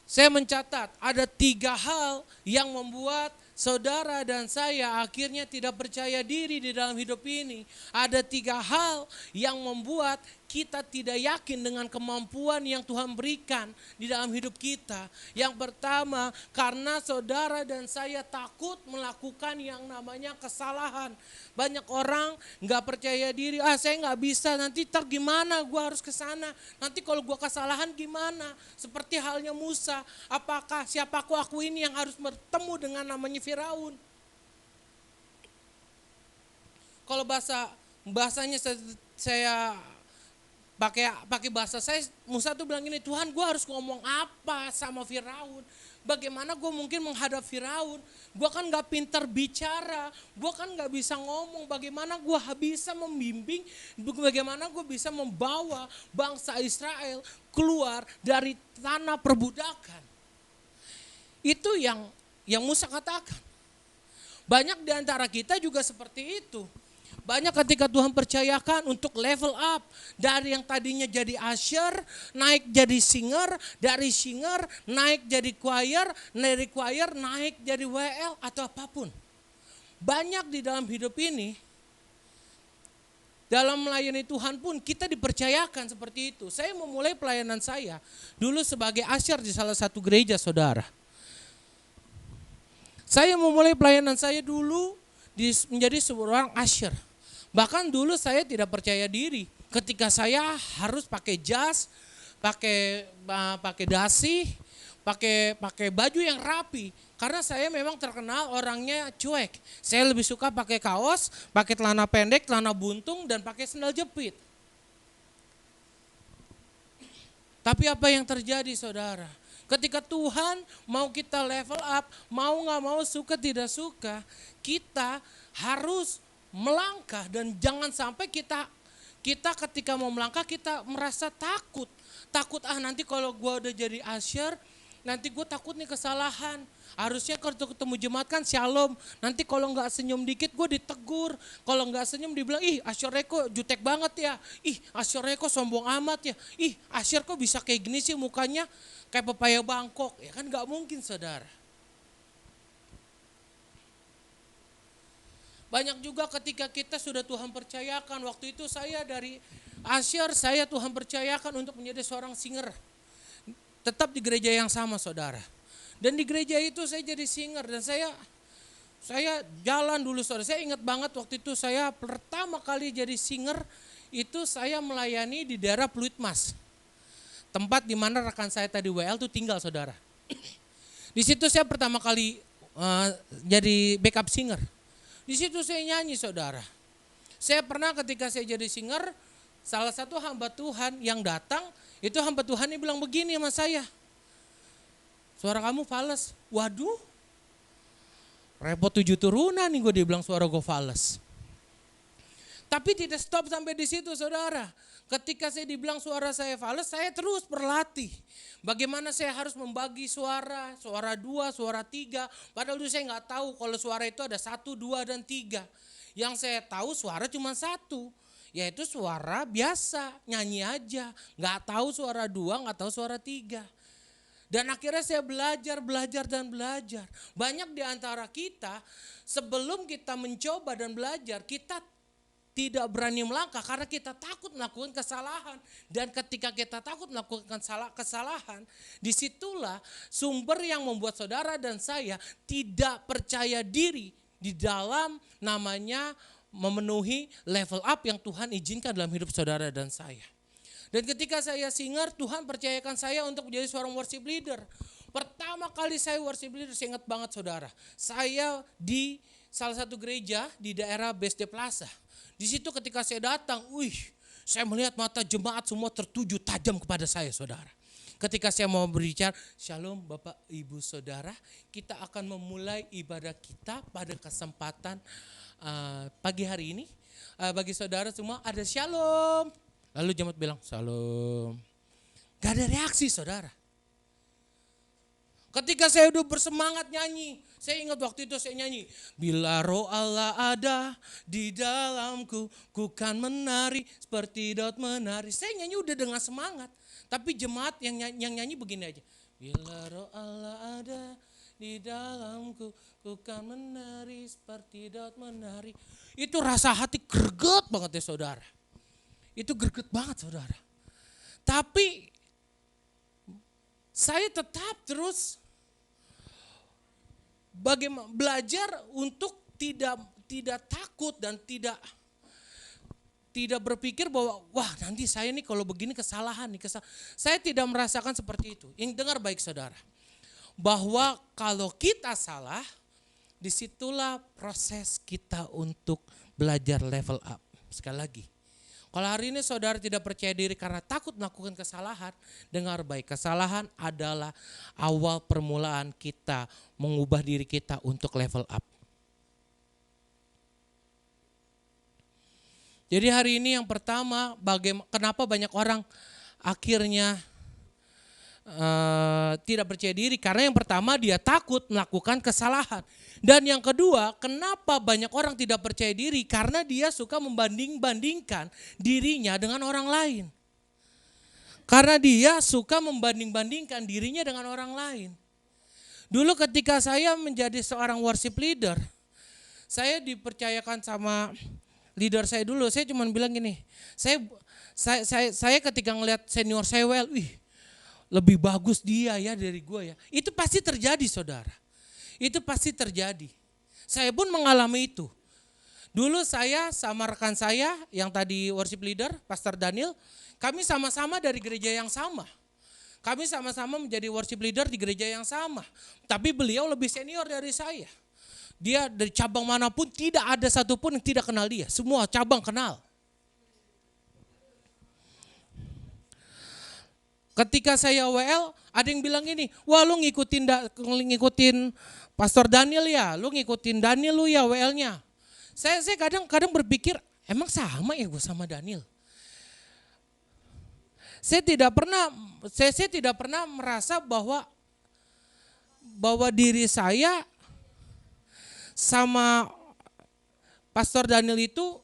Saya mencatat ada 3 hal yang membuat saudara dan saya akhirnya tidak percaya diri di dalam hidup ini. Ada 3 hal yang membuat kita tidak yakin dengan kemampuan yang Tuhan berikan di dalam hidup kita. Yang pertama, karena saudara dan saya takut melakukan yang namanya kesalahan. Banyak orang gak percaya diri, saya gak bisa, nanti ntar gimana gue harus ke sana, nanti kalau gue kesalahan gimana. Seperti halnya Musa, apakah siapaku aku ini yang harus bertemu dengan namanya Firaun. Kalau bahasanya saya pakai bahasa saya, Musa tuh bilang gini, Tuhan gue harus ngomong apa sama Firaun? Bagaimana gue mungkin menghadap Firaun? Gue kan gak pintar bicara, gue kan gak bisa ngomong. Bagaimana gue bisa membimbing, bagaimana gue bisa membawa bangsa Israel keluar dari tanah perbudakan? Itu yang Musa katakan. Banyak di antara kita juga seperti itu. Banyak ketika Tuhan percayakan untuk level up. Dari yang tadinya jadi usher, naik jadi singer. Dari singer, naik jadi choir. Dari choir, naik jadi WL atau apapun. Banyak di dalam hidup ini, dalam melayani Tuhan pun kita dipercayakan seperti itu. Saya memulai pelayanan saya dulu sebagai usher di salah satu gereja saudara. Saya memulai pelayanan saya dulu menjadi seorang usher. Bahkan dulu saya tidak percaya diri ketika saya harus pakai jas, pakai dasi, pakai baju yang rapi. Karena saya memang terkenal orangnya cuek. Saya lebih suka pakai kaos, pakai celana pendek, celana buntung, dan pakai sandal jepit. Tapi apa yang terjadi saudara? Ketika Tuhan mau kita level up, mau gak mau, suka tidak suka, kita harus melangkah. Dan jangan sampai kita ketika mau melangkah kita merasa takut. Takut nanti kalau gue udah jadi usher, nanti gue takut nih kesalahan. Harusnya kalau ketemu jemaat kan shalom. Nanti kalau gak senyum dikit gue ditegur. Kalau gak senyum dibilang, ih ushernya kok jutek banget ya. Ih ushernya kok sombong amat ya. Ih usher kok bisa kayak gini sih mukanya kayak pepaya Bangkok. Ya kan gak mungkin saudara. Banyak juga ketika kita sudah Tuhan percayakan. Waktu itu saya dari usher, saya Tuhan percayakan untuk menjadi seorang singer. Tetap di gereja yang sama saudara. Dan di gereja itu saya jadi singer dan saya Saya jalan dulu saudara. Saya ingat banget waktu itu saya pertama kali jadi singer itu saya melayani di daerah Pluit Mas. Tempat di mana rekan saya tadi WL tuh tinggal saudara. Di situ saya pertama kali jadi backup singer. Di situ saya nyanyi saudara. Saya pernah ketika saya jadi singer, salah satu hamba Tuhan yang datang, itu hamba Tuhan ini bilang begini sama saya. Suara kamu fales. Waduh, repot 7 turunan nih gue dibilang suara gue fales. Tapi tidak stop sampai di situ saudara. Ketika saya dibilang suara saya fales, saya terus berlatih. Bagaimana saya harus membagi suara 2, suara 3. Padahal dulu saya nggak tahu kalau suara itu ada 1, 2, dan 3. Yang saya tahu suara cuma 1, yaitu suara biasa, nyanyi aja. Nggak tahu suara 2, nggak tahu suara 3. Dan akhirnya saya belajar. Banyak di antara kita sebelum kita mencoba dan belajar, kita tidak berani melangkah karena kita takut melakukan kesalahan. Dan ketika kita takut melakukan kesalahan, disitulah sumber yang membuat saudara dan saya tidak percaya diri di dalam namanya memenuhi level up yang Tuhan izinkan dalam hidup saudara dan saya. Dan ketika saya singer, Tuhan percayakan saya untuk menjadi seorang worship leader. Pertama kali saya worship leader, saya ingat banget saudara. Saya di salah satu gereja di daerah BSD Plaza. Di situ ketika saya datang, saya melihat mata jemaat semua tertuju tajam kepada saya saudara. Ketika saya mau berbicara, Shalom Bapak Ibu Saudara, kita akan memulai ibadah kita pada kesempatan pagi hari ini. Bagi saudara semua ada Shalom. Lalu jemaat bilang Shalom. Gak ada reaksi saudara. Ketika saya udah bersemangat nyanyi, saya ingat waktu itu saya nyanyi. Bila roh Allah ada di dalamku, ku kan menari seperti Daud menari. Saya nyanyi udah dengan semangat. Tapi jemaat yang nyanyi begini aja. Bila roh Allah ada di dalamku, ku kan menari seperti Daud menari. Itu rasa hati greget banget ya saudara. Itu greget banget saudara. Tapi saya tetap terus bagaimana belajar untuk tidak takut dan tidak berpikir bahwa wah nanti saya nih kalau begini kesalahan nih. Saya tidak merasakan seperti itu. Yang dengar baik saudara. Bahwa kalau kita salah, disitulah proses kita untuk belajar level up. Sekali lagi. Kalau hari ini saudara tidak percaya diri karena takut melakukan kesalahan, dengar baik, kesalahan adalah awal permulaan kita mengubah diri kita untuk level up. Jadi hari ini yang pertama, kenapa banyak orang akhirnya tidak percaya diri? Karena yang pertama dia takut melakukan kesalahan. Dan yang kedua, kenapa banyak orang tidak percaya diri? Karena dia suka membanding-bandingkan dirinya dengan orang lain. Karena dia suka membanding-bandingkan dirinya dengan orang lain. Dulu ketika saya menjadi seorang worship leader, saya dipercayakan sama leader saya dulu. Saya cuma bilang gini, saya ketika ngelihat senior saya, lebih bagus dia ya dari gue ya. Itu pasti terjadi saudara. Itu pasti terjadi. Saya pun mengalami itu. Dulu saya sama rekan saya yang tadi worship leader, Pastor Daniel, kami sama-sama dari gereja yang sama. Kami sama-sama menjadi worship leader di gereja yang sama. Tapi beliau lebih senior dari saya. Dia dari cabang manapun tidak ada satupun yang tidak kenal dia. Semua cabang kenal. Ketika saya WL, ada yang bilang gini, wah lu ngikutin Pastor Daniel ya, lu ngikutin Daniel lu ya WL-nya. Saya kadang berpikir, emang sama ya gue sama Daniel? Saya tidak pernah merasa bahwa diri saya sama Pastor Daniel itu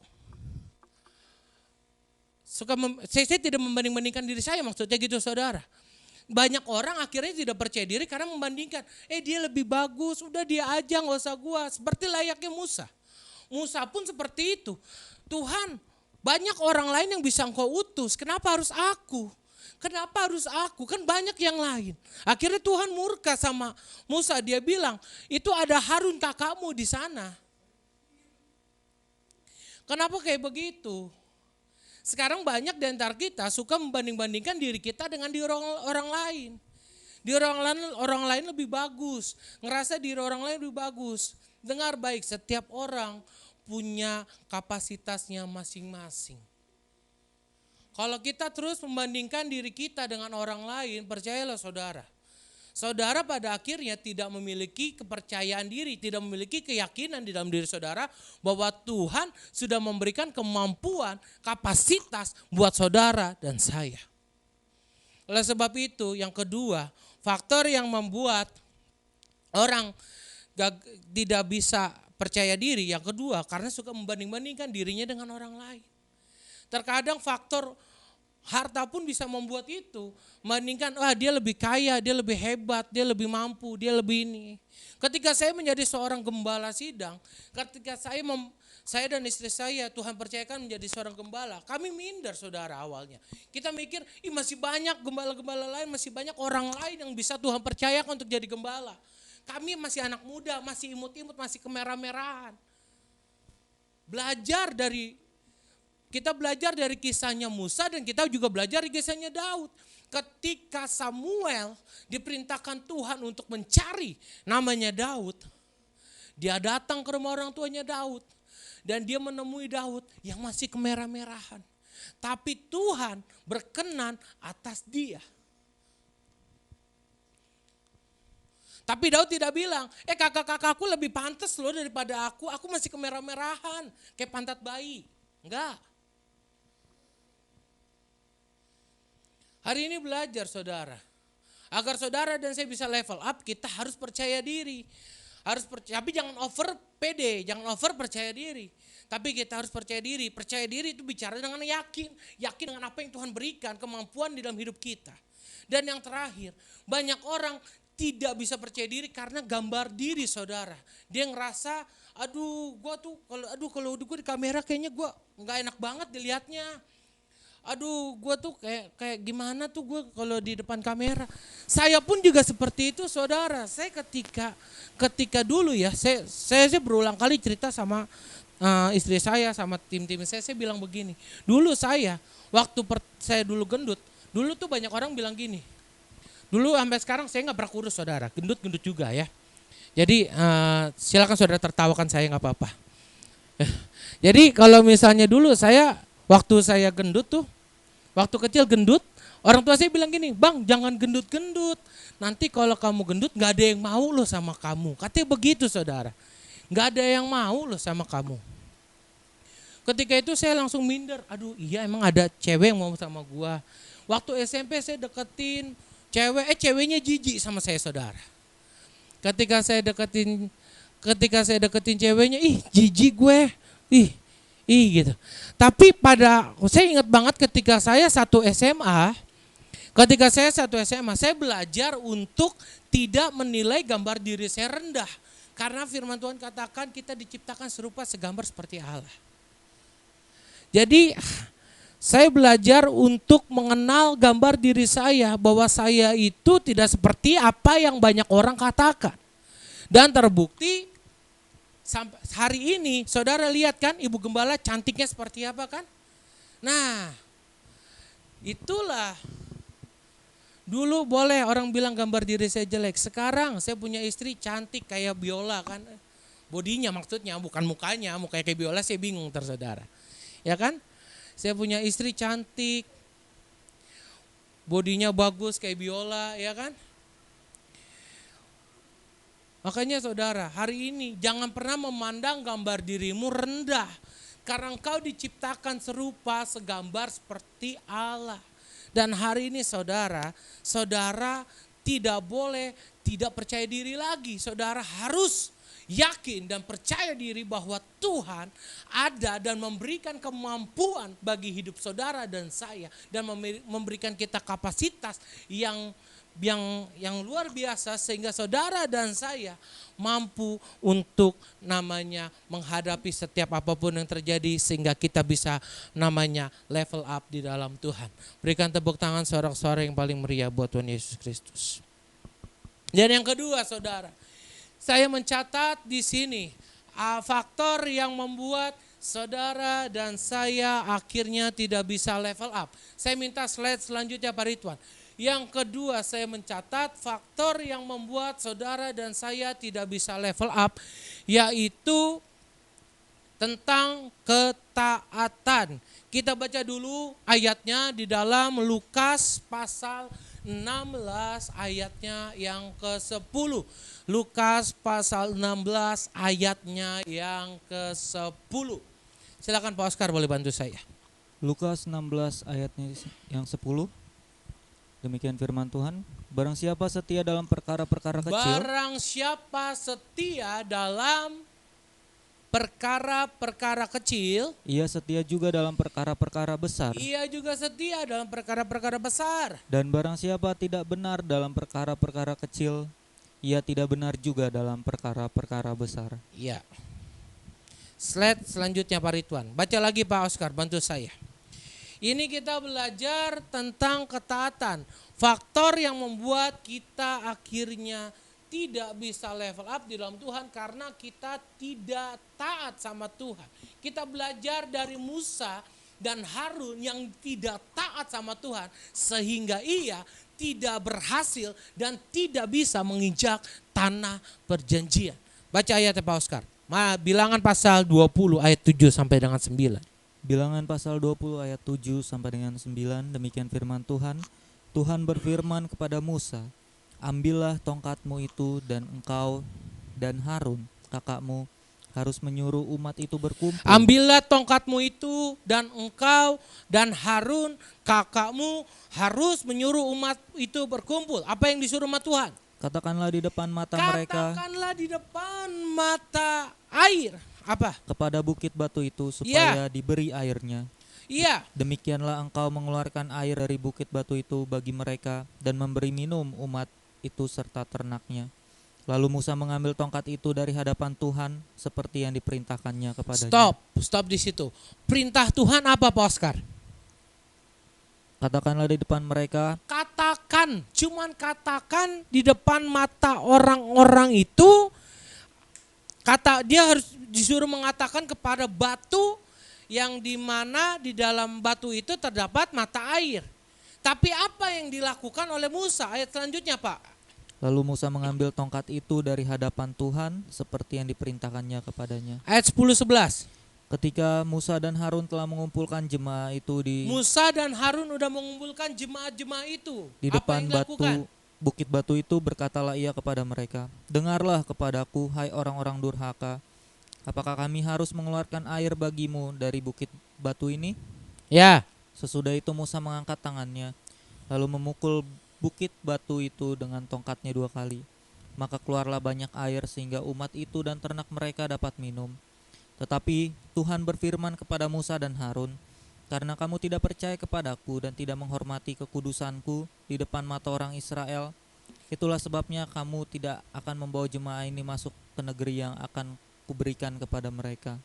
saya tidak membanding-bandingkan diri saya, maksudnya gitu saudara. Banyak orang akhirnya tidak percaya diri karena membandingkan. Dia lebih bagus, udah dia aja gak usah gua. Seperti layaknya Musa. Musa pun seperti itu. Tuhan, banyak orang lain yang bisa engkau utus, kenapa harus aku? Kenapa harus aku? Kan banyak yang lain. Akhirnya Tuhan murka sama Musa. Dia bilang, itu ada Harun kakakmu di sana. Kenapa kayak begitu? Sekarang banyak di antara kita suka membanding-bandingkan diri kita dengan diri orang lain. Di orang lain lebih bagus. Ngerasa diri orang lain lebih bagus. Dengar baik, setiap orang punya kapasitasnya masing-masing. Kalau kita terus membandingkan diri kita dengan orang lain, percayalah saudara. Saudara pada akhirnya tidak memiliki kepercayaan diri, tidak memiliki keyakinan di dalam diri saudara bahwa Tuhan sudah memberikan kemampuan, kapasitas buat saudara dan saya. Oleh sebab itu, yang kedua, faktor yang membuat orang tidak bisa percaya diri, yang kedua karena suka membanding-bandingkan dirinya dengan orang lain. Terkadang faktor harta pun bisa membuat itu. Membandingkan, dia lebih kaya, dia lebih hebat, dia lebih mampu, dia lebih ini. Ketika saya menjadi seorang gembala sidang, ketika saya dan istri saya Tuhan percayakan menjadi seorang gembala, kami minder saudara awalnya. Kita mikir, masih banyak gembala-gembala lain, masih banyak orang lain yang bisa Tuhan percayakan untuk jadi gembala. Kami masih anak muda, masih imut-imut, masih kemerah-merahan. Kita belajar dari kisahnya Musa dan kita juga belajar dari kisahnya Daud. Ketika Samuel diperintahkan Tuhan untuk mencari namanya Daud, dia datang ke rumah orang tuanya Daud dan dia menemui Daud yang masih kemerah-merahan. Tapi Tuhan berkenan atas dia. Tapi Daud tidak bilang, kakak-kakakku lebih pantas loh daripada aku masih kemerah-merahan, kayak pantat bayi. Enggak. Hari ini belajar saudara, agar saudara dan saya bisa level up, kita harus percaya diri. Tapi jangan over pede, jangan over percaya diri. Tapi kita harus percaya diri. Percaya diri itu bicara dengan yakin dengan apa yang Tuhan berikan, kemampuan di dalam hidup kita. Dan yang terakhir, banyak orang tidak bisa percaya diri karena gambar diri saudara. Dia ngerasa, kalau gue di kamera kayaknya gue nggak enak banget dilihatnya. Gue tuh kayak gimana tuh gue kalau di depan kamera. Saya pun juga seperti itu saudara. Saya ketika dulu ya, saya berulang kali cerita sama istri saya, sama tim-tim saya bilang begini. Dulu saya, waktu saya dulu gendut, dulu tuh banyak orang bilang gini. Dulu sampai sekarang saya nggak pernah kurus saudara, gendut-gendut juga ya. Jadi silakan saudara tertawakan saya nggak apa-apa. Jadi kalau misalnya dulu waktu saya gendut tuh, waktu kecil gendut, orang tua saya bilang gini, Bang jangan gendut-gendut, nanti kalau kamu gendut gak ada yang mau loh sama kamu. Katanya begitu saudara, gak ada yang mau loh sama kamu. Ketika itu saya langsung minder, iya emang ada cewek yang mau sama gua. Waktu SMP saya deketin ceweknya jijik sama saya saudara. Ketika saya deketin ceweknya, jijik gue, gitu. Tapi saya ingat banget ketika saya satu SMA, saya belajar untuk tidak menilai gambar diri saya rendah. Karena firman Tuhan katakan kita diciptakan serupa segambar seperti Allah. Jadi saya belajar untuk mengenal gambar diri saya bahwa saya itu tidak seperti apa yang banyak orang katakan. Dan terbukti sampai hari ini saudara lihat kan ibu gembala cantiknya seperti apa kan? Nah itulah dulu boleh orang bilang gambar diri saya jelek. Sekarang saya punya istri cantik kayak biola kan. Bodinya maksudnya bukan mukanya kayak biola saya bingung saudara. Ya kan? Saya punya istri cantik, bodinya bagus kayak biola ya kan. Makanya saudara, hari ini jangan pernah memandang gambar dirimu rendah. Karena engkau diciptakan serupa segambar seperti Allah. Dan hari ini saudara tidak boleh tidak percaya diri lagi. Saudara harus yakin dan percaya diri bahwa Tuhan ada dan memberikan kemampuan bagi hidup saudara dan saya. Dan memberikan kita kapasitas yang yang luar biasa sehingga saudara dan saya mampu untuk namanya menghadapi setiap apapun yang terjadi sehingga kita bisa namanya level up di dalam Tuhan. Berikan tepuk tangan sorak-sorai yang paling meriah buat Tuhan Yesus Kristus. Dan yang kedua saudara, saya mencatat di sini faktor yang membuat saudara dan saya akhirnya tidak bisa level up. Saya minta slide selanjutnya Pak Ridwan. Yang kedua saya mencatat faktor yang membuat saudara dan saya tidak bisa level up, yaitu tentang ketaatan. Kita baca dulu ayatnya di dalam Lukas pasal 16 ayatnya yang ke-10. Lukas pasal 16 ayatnya yang ke-10. Silakan Pak Oscar boleh bantu saya. Lukas 16 ayatnya yang 10. Demikian firman Tuhan, barang siapa setia dalam perkara-perkara kecil. Barang siapa setia dalam perkara-perkara kecil, ia setia juga dalam perkara-perkara besar. ia juga setia dalam perkara-perkara besar. Dan barang siapa tidak benar dalam perkara-perkara kecil, ia tidak benar juga dalam perkara-perkara besar. Iya. Slide selanjutnya Pak Ridwan. Baca lagi Pak Oscar, bantu saya. Ini kita belajar tentang ketaatan. Faktor yang membuat kita akhirnya tidak bisa level up di dalam Tuhan karena kita tidak taat sama Tuhan. Kita belajar dari Musa dan Harun yang tidak taat sama Tuhan sehingga ia tidak berhasil dan tidak bisa menginjak tanah perjanjian. Baca ayatnya Pak Oscar. Bilangan pasal 20 ayat 7 sampai dengan 9. Bilangan pasal 20 ayat 7 sampai dengan 9, demikian firman Tuhan. Tuhan berfirman kepada Musa, ambillah tongkatmu itu dan engkau dan Harun kakakmu harus menyuruh umat itu berkumpul. Ambillah tongkatmu itu dan engkau dan Harun kakakmu harus menyuruh umat itu berkumpul. Apa yang disuruh sama Tuhan? Katakanlah di depan mata mereka. Katakanlah di depan mata air. Apa? Kepada bukit batu itu supaya diberi airnya. Iya. Demikianlah engkau mengeluarkan air dari bukit batu itu bagi mereka dan memberi minum umat itu serta ternaknya. Lalu Musa mengambil tongkat itu dari hadapan Tuhan seperti yang diperintahkannya kepadanya. Stop di situ. Perintah Tuhan apa Pak Oscar? Katakanlah di depan mereka. Cuman katakan di depan mata orang-orang itu. Dia harus disuruh mengatakan kepada batu yang dimana di dalam batu itu terdapat mata air. Tapi apa yang dilakukan oleh Musa? Ayat selanjutnya Pak. Lalu Musa mengambil tongkat itu dari hadapan Tuhan seperti yang diperintahkannya kepadanya. Ayat 10-11. Ketika Musa dan Harun telah mengumpulkan jemaah itu Musa dan Harun udah mengumpulkan jemaah-jemaah itu. Di depan bukit batu itu, berkatalah ia kepada mereka, dengarlah kepadaku hai orang-orang durhaka. Apakah kami harus mengeluarkan air bagimu dari bukit batu ini? Ya. Sesudah itu Musa mengangkat tangannya, lalu memukul bukit batu itu dengan tongkatnya 2 kali. Maka keluarlah banyak air sehingga umat itu dan ternak mereka dapat minum. Tetapi Tuhan berfirman kepada Musa dan Harun, karena kamu tidak percaya kepadaku dan tidak menghormati kekudusanku di depan mata orang Israel, itulah sebabnya kamu tidak akan membawa jemaah ini masuk ke negeri yang akan kuberikan kepada mereka.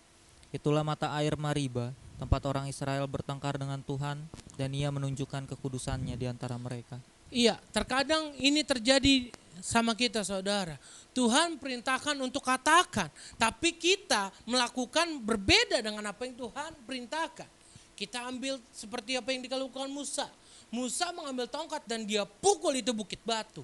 Itulah mata air Mariba, tempat orang Israel bertengkar dengan Tuhan, dan ia menunjukkan kekudusannya di antara mereka. Iya, terkadang ini terjadi sama kita saudara. Tuhan perintahkan untuk katakan, tapi kita melakukan berbeda dengan apa yang Tuhan perintahkan. Kita ambil seperti apa yang dilakukan Musa. Musa mengambil tongkat dan dia pukul itu bukit batu.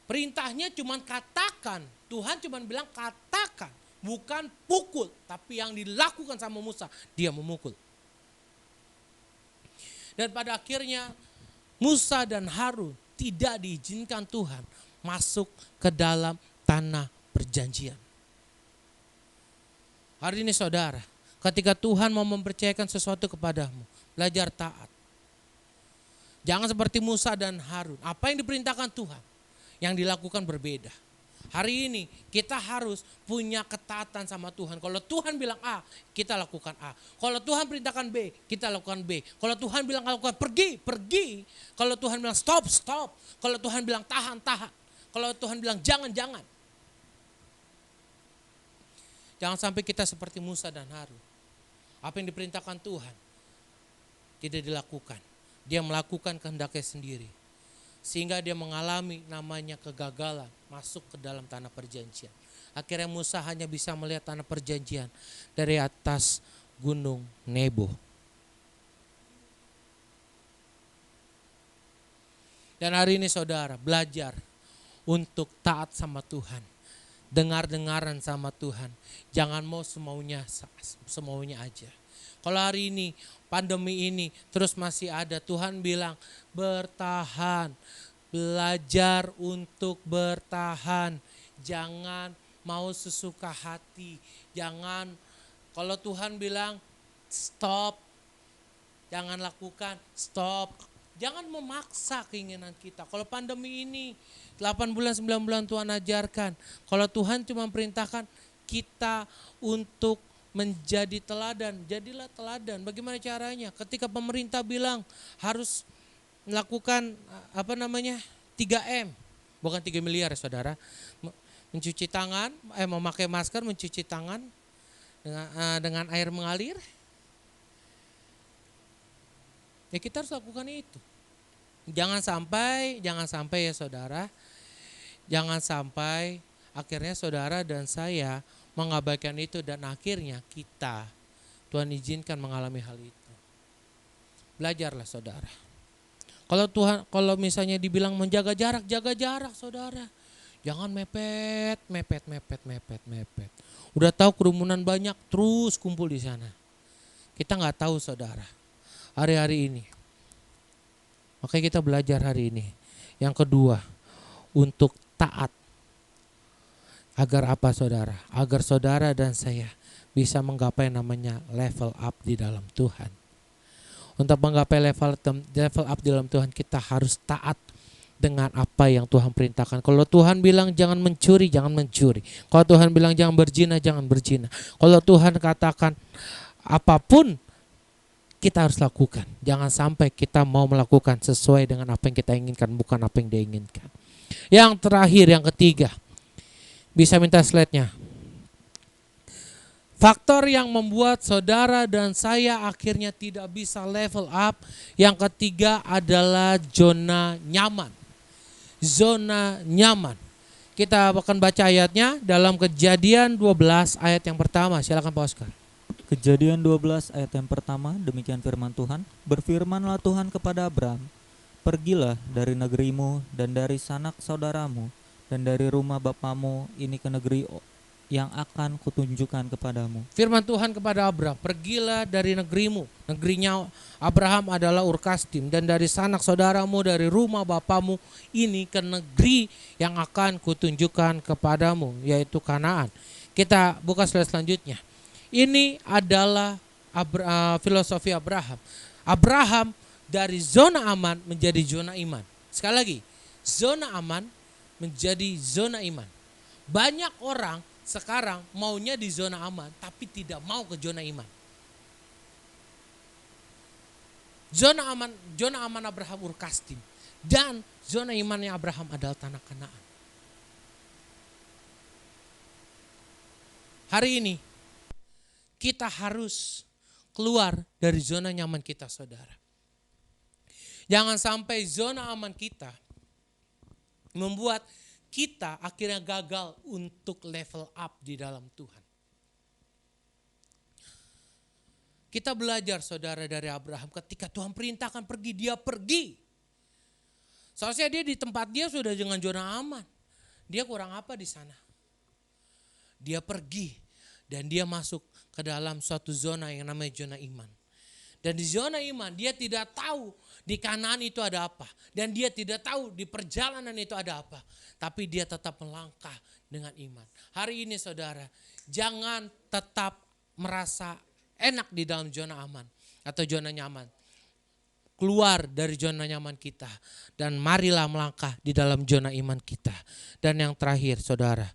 Perintahnya cuma katakan. Tuhan cuma bilang katakan. Bukan pukul. Tapi yang dilakukan sama Musa, dia memukul. Dan pada akhirnya Musa dan Harun tidak diizinkan Tuhan masuk ke dalam tanah perjanjian. Hari ini saudara, ketika Tuhan mau mempercayakan sesuatu kepadamu, belajar taat. Jangan seperti Musa dan Harun. Apa yang diperintahkan Tuhan, yang dilakukan berbeda. Hari ini kita harus punya ketaatan sama Tuhan. Kalau Tuhan bilang A, kita lakukan A. Kalau Tuhan perintahkan B, kita lakukan B. Kalau Tuhan bilang lakukan pergi, pergi. Kalau Tuhan bilang stop, stop. Kalau Tuhan bilang tahan, tahan. Kalau Tuhan bilang jangan, jangan. Jangan sampai kita seperti Musa dan Harun. Apa yang diperintahkan Tuhan tidak dilakukan. Dia melakukan kehendaknya sendiri. Sehingga dia mengalami namanya kegagalan masuk ke dalam tanah perjanjian. Akhirnya Musa hanya bisa melihat tanah perjanjian dari atas gunung Nebo. Dan hari ini saudara belajar untuk taat sama Tuhan. Dengar-dengaran sama Tuhan. Jangan mau semaunya aja. Kalau hari ini pandemi ini terus masih ada, Tuhan bilang bertahan. Belajar untuk bertahan. Jangan mau sesuka hati. Jangan, kalau Tuhan bilang stop, jangan lakukan, stop. Jangan memaksa keinginan kita. Kalau pandemi ini 8 bulan 9 bulan Tuhan ajarkan. Kalau Tuhan cuma perintahkan kita untuk menjadi teladan, jadilah teladan. Bagaimana caranya? Ketika pemerintah bilang harus melakukan 3M, bukan 3 miliar ya saudara. Mencuci tangan, memakai masker, mencuci tangan dengan air mengalir. Ya kita harus lakukan itu. Jangan sampai ya saudara, jangan sampai akhirnya saudara dan saya mengabaikan itu dan akhirnya kita, Tuhan izinkan mengalami hal itu. Belajarlah saudara. Kalau misalnya dibilang menjaga jarak, jaga jarak saudara. Jangan mepet. Udah tahu kerumunan banyak, terus kumpul di sana. Kita nggak tahu saudara. Hari-hari ini. Makanya kita belajar hari ini. Yang kedua, untuk taat. Agar apa saudara? Agar saudara dan saya bisa menggapai namanya level up di dalam Tuhan. Untuk menggapai level up di dalam Tuhan, kita harus taat dengan apa yang Tuhan perintahkan. Kalau Tuhan bilang jangan mencuri, jangan mencuri. Kalau Tuhan bilang jangan berzina, jangan berzina. Kalau Tuhan katakan apapun, kita harus lakukan. Jangan sampai kita mau melakukan sesuai dengan apa yang kita inginkan, bukan apa yang dia inginkan. Yang terakhir, yang ketiga. Bisa minta slide-nya. Faktor yang membuat saudara dan saya akhirnya tidak bisa level up. Yang ketiga adalah zona nyaman. Zona nyaman. Kita akan baca ayatnya dalam Kejadian 12 ayat yang pertama. Silakan Pak Oscar. Kejadian 12 ayat yang pertama, demikian firman Tuhan. Berfirmanlah Tuhan kepada Abram, pergilah dari negerimu dan dari sanak saudaramu dan dari rumah bapamu ini ke negeri yang akan kutunjukkan kepadamu. Firman Tuhan kepada Abraham, pergilah dari negerimu. Negerinya Abraham adalah Ur Kasdim, dan dari sanak saudaramu, dari rumah bapamu ini ke negeri yang akan kutunjukkan kepadamu, yaitu Kanaan. Kita buka slide selanjutnya. Ini adalah filosofi Abraham. Abraham dari zona aman menjadi zona iman. Sekali lagi, zona aman menjadi zona iman. Banyak orang sekarang maunya di zona aman tapi tidak mau ke zona iman. Zona aman Abraham Ur Kasdim, dan zona imannya Abraham adalah tanah Kanaan. Hari ini kita harus keluar dari zona nyaman kita saudara. Jangan sampai zona aman kita membuat kita akhirnya gagal untuk level up di dalam Tuhan. Kita belajar saudara dari Abraham, ketika Tuhan perintahkan pergi, dia pergi. Seharusnya dia di tempat dia sudah dengan zona aman. Dia kurang apa di sana? Dia pergi dan dia masuk ke dalam suatu zona yang namanya zona iman. Dan di zona iman dia tidak tahu di Kanaan itu ada apa. Dan dia tidak tahu di perjalanan itu ada apa. Tapi dia tetap melangkah dengan iman. Hari ini saudara, jangan tetap merasa enak di dalam zona aman atau zona nyaman. keluar dari zona nyaman kita. Dan marilah melangkah di dalam zona iman kita. Dan yang terakhir saudara,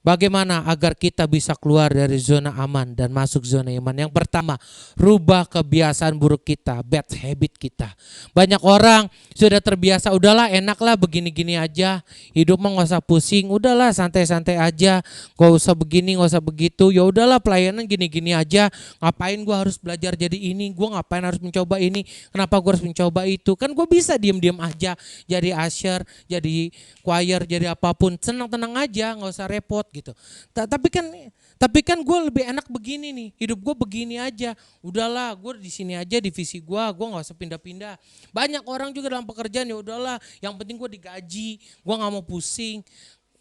bagaimana agar kita bisa keluar dari zona aman dan masuk zona iman? Yang pertama, rubah kebiasaan buruk kita, bad habit kita. Banyak orang sudah terbiasa, udahlah enaklah begini-gini aja, hidup mah gak usah pusing, udahlah santai-santai aja, gak usah begini, gak usah begitu, ya udahlah pelayanan gini-gini aja, ngapain gua harus belajar jadi ini, gua ngapain harus mencoba ini, kenapa gua harus mencoba itu, kan gua bisa diem-diem aja, jadi usher, jadi choir, jadi apapun, tenang-tenang aja, gak usah repot gitu. Tapi kan gue lebih enak begini nih, hidup gue begini aja. Udahlah, gue di sini aja divisi gue nggak usah pindah-pindah. Banyak orang juga dalam pekerjaan, ya udahlah, yang penting gue digaji, gue nggak mau pusing,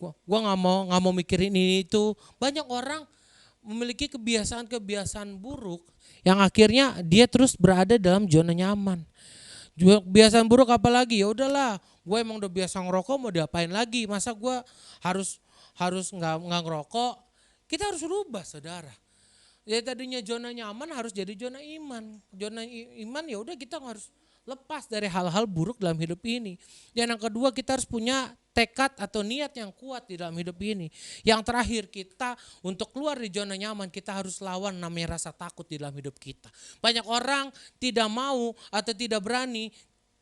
gue nggak mau mikirin ini itu. Banyak orang memiliki kebiasaan-kebiasaan buruk yang akhirnya dia terus berada dalam zona nyaman. Kebiasaan buruk apalagi? Ya udahlah, gue emang udah biasa ngerokok, mau diapain lagi? Masa gue harus nggak ngerokok? Kita harus rubah, saudara. Ya tadinya zona nyaman harus jadi zona iman. Zona iman ya udah, kita harus lepas dari hal-hal buruk dalam hidup ini. Dan yang kedua, kita harus punya tekad atau niat yang kuat di dalam hidup ini. Yang terakhir, kita untuk keluar dari zona nyaman, kita harus lawan namanya rasa takut di dalam hidup kita. Banyak orang tidak mau atau tidak berani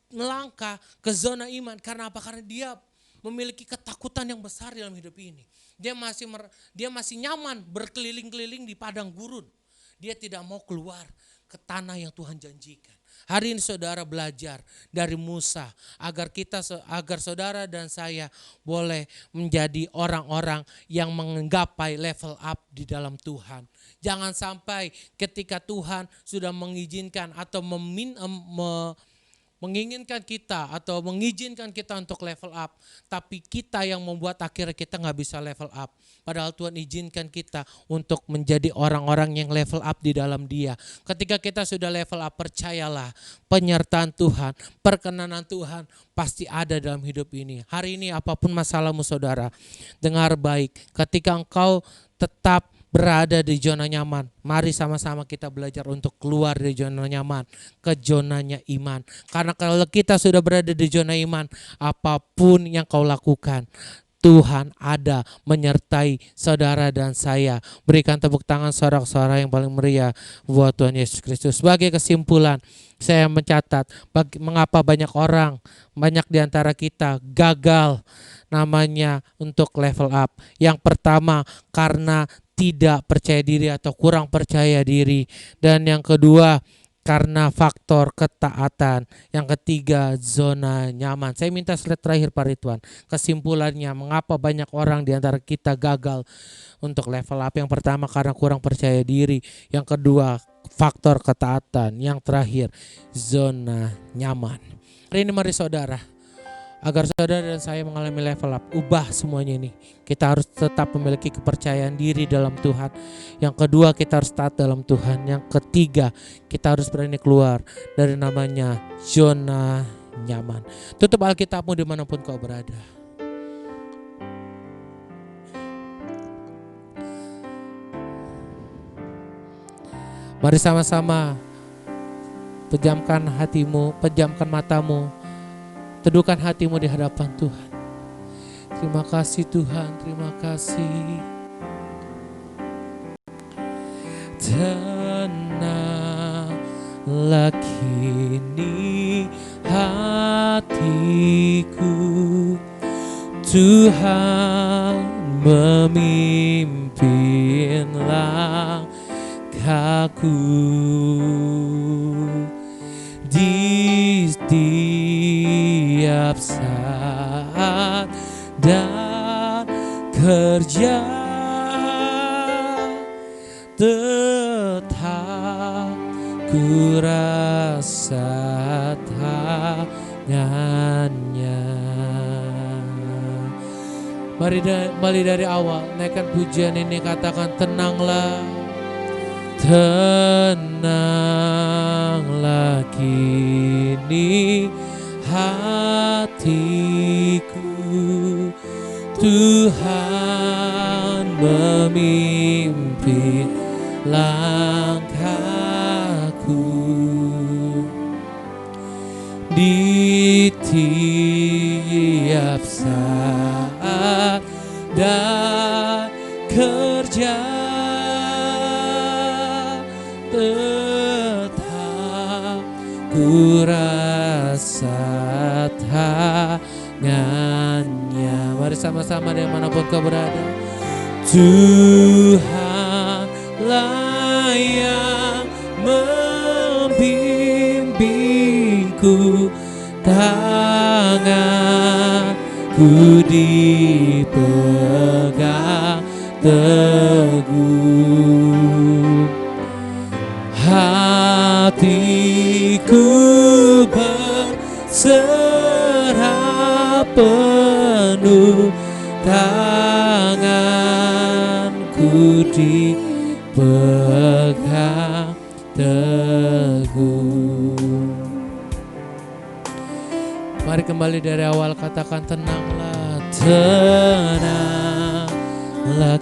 melangkah ke zona iman. Karena apa? Karena dia memiliki ketakutan yang besar dalam hidup ini. Dia masih nyaman berkeliling-keliling di padang gurun. Dia tidak mau keluar ke tanah yang Tuhan janjikan. Hari ini saudara belajar dari Musa agar saudara dan saya boleh menjadi orang-orang yang menggapai level up di dalam Tuhan. Jangan sampai ketika Tuhan sudah mengizinkan atau menginginkan kita atau mengizinkan kita untuk level up, tapi kita yang membuat akhirnya kita gak bisa level up. Padahal Tuhan izinkan kita untuk menjadi orang-orang yang level up di dalam Dia. Ketika kita sudah level up, percayalah, penyertaan Tuhan, perkenanan Tuhan pasti ada dalam hidup ini. Hari ini apapun masalahmu saudara, dengar baik, ketika engkau tetap berada di zona nyaman, mari sama-sama kita belajar untuk keluar dari zona nyaman ke zonanya iman. Karena kalau kita sudah berada di zona iman, apapun yang kau lakukan, Tuhan ada menyertai saudara dan saya. Berikan tepuk tangan sorak-sorai yang paling meriah buat Tuhan Yesus Kristus. Sebagai kesimpulan, saya mencatat mengapa banyak di antara kita gagal namanya untuk level up. Yang pertama, karena tidak percaya diri atau kurang percaya diri. Dan yang kedua, karena faktor ketaatan. Yang ketiga, zona nyaman. Saya minta slide terakhir Pak Ridwan. Kesimpulannya, mengapa banyak orang di antara kita gagal untuk level up. Yang pertama, karena kurang percaya diri. Yang kedua, faktor ketaatan. Yang terakhir, zona nyaman. Hari ini mari saudara, agar saudara dan saya mengalami level up, ubah semuanya ini. Kita harus tetap memiliki kepercayaan diri dalam Tuhan. Yang kedua, kita harus taat dalam Tuhan. Yang ketiga, kita harus berani keluar dari namanya zona nyaman. Tutup Alkitabmu dimanapun kau berada. Mari sama-sama pejamkan hatimu, pejamkan matamu, teduhkan hatimu di hadapan Tuhan. Terima kasih Tuhan, terima kasih. Tenanglah kini hatiku, Tuhan memimpin langkahku. Di setiap saat dan kerja, tetap ku rasa tangannya. Mari dari awal naikkan pujian ini, katakan tenanglah, tenanglah kini hatiku, Tuhan memimpin langkahku. tiap saat dan kerja tetap ku rasa tangannya. Mari sama-sama dimanapun kau berada. Tuhanlah yang membimbingku, tanganku dipegang teguh, hatiku berserah penuh, tanganku dipegang teguh. Mari kembali dari awal, katakan tenanglah, tenanglah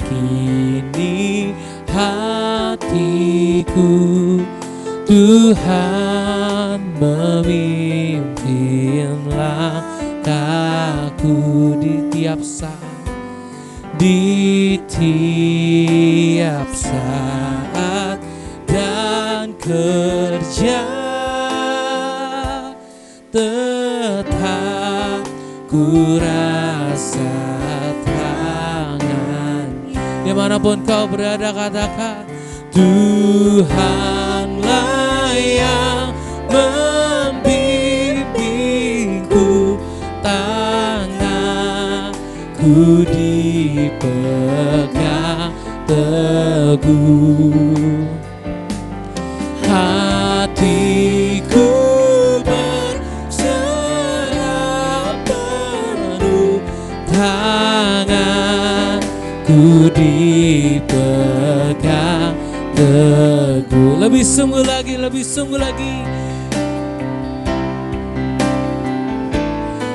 kini hatiku, Tuhan memimpin langkahku di tiap saat, di tiap saat dan kerja tetap ku rasa tangannya. Dimanapun kau berada, katakan Tuhanlah yang membimbingku, tanganku dipegang teguh, hatiku berserah penuh, tanganku dipegang teguh. Lebih sungguh lagi, lebih sungguh lagi.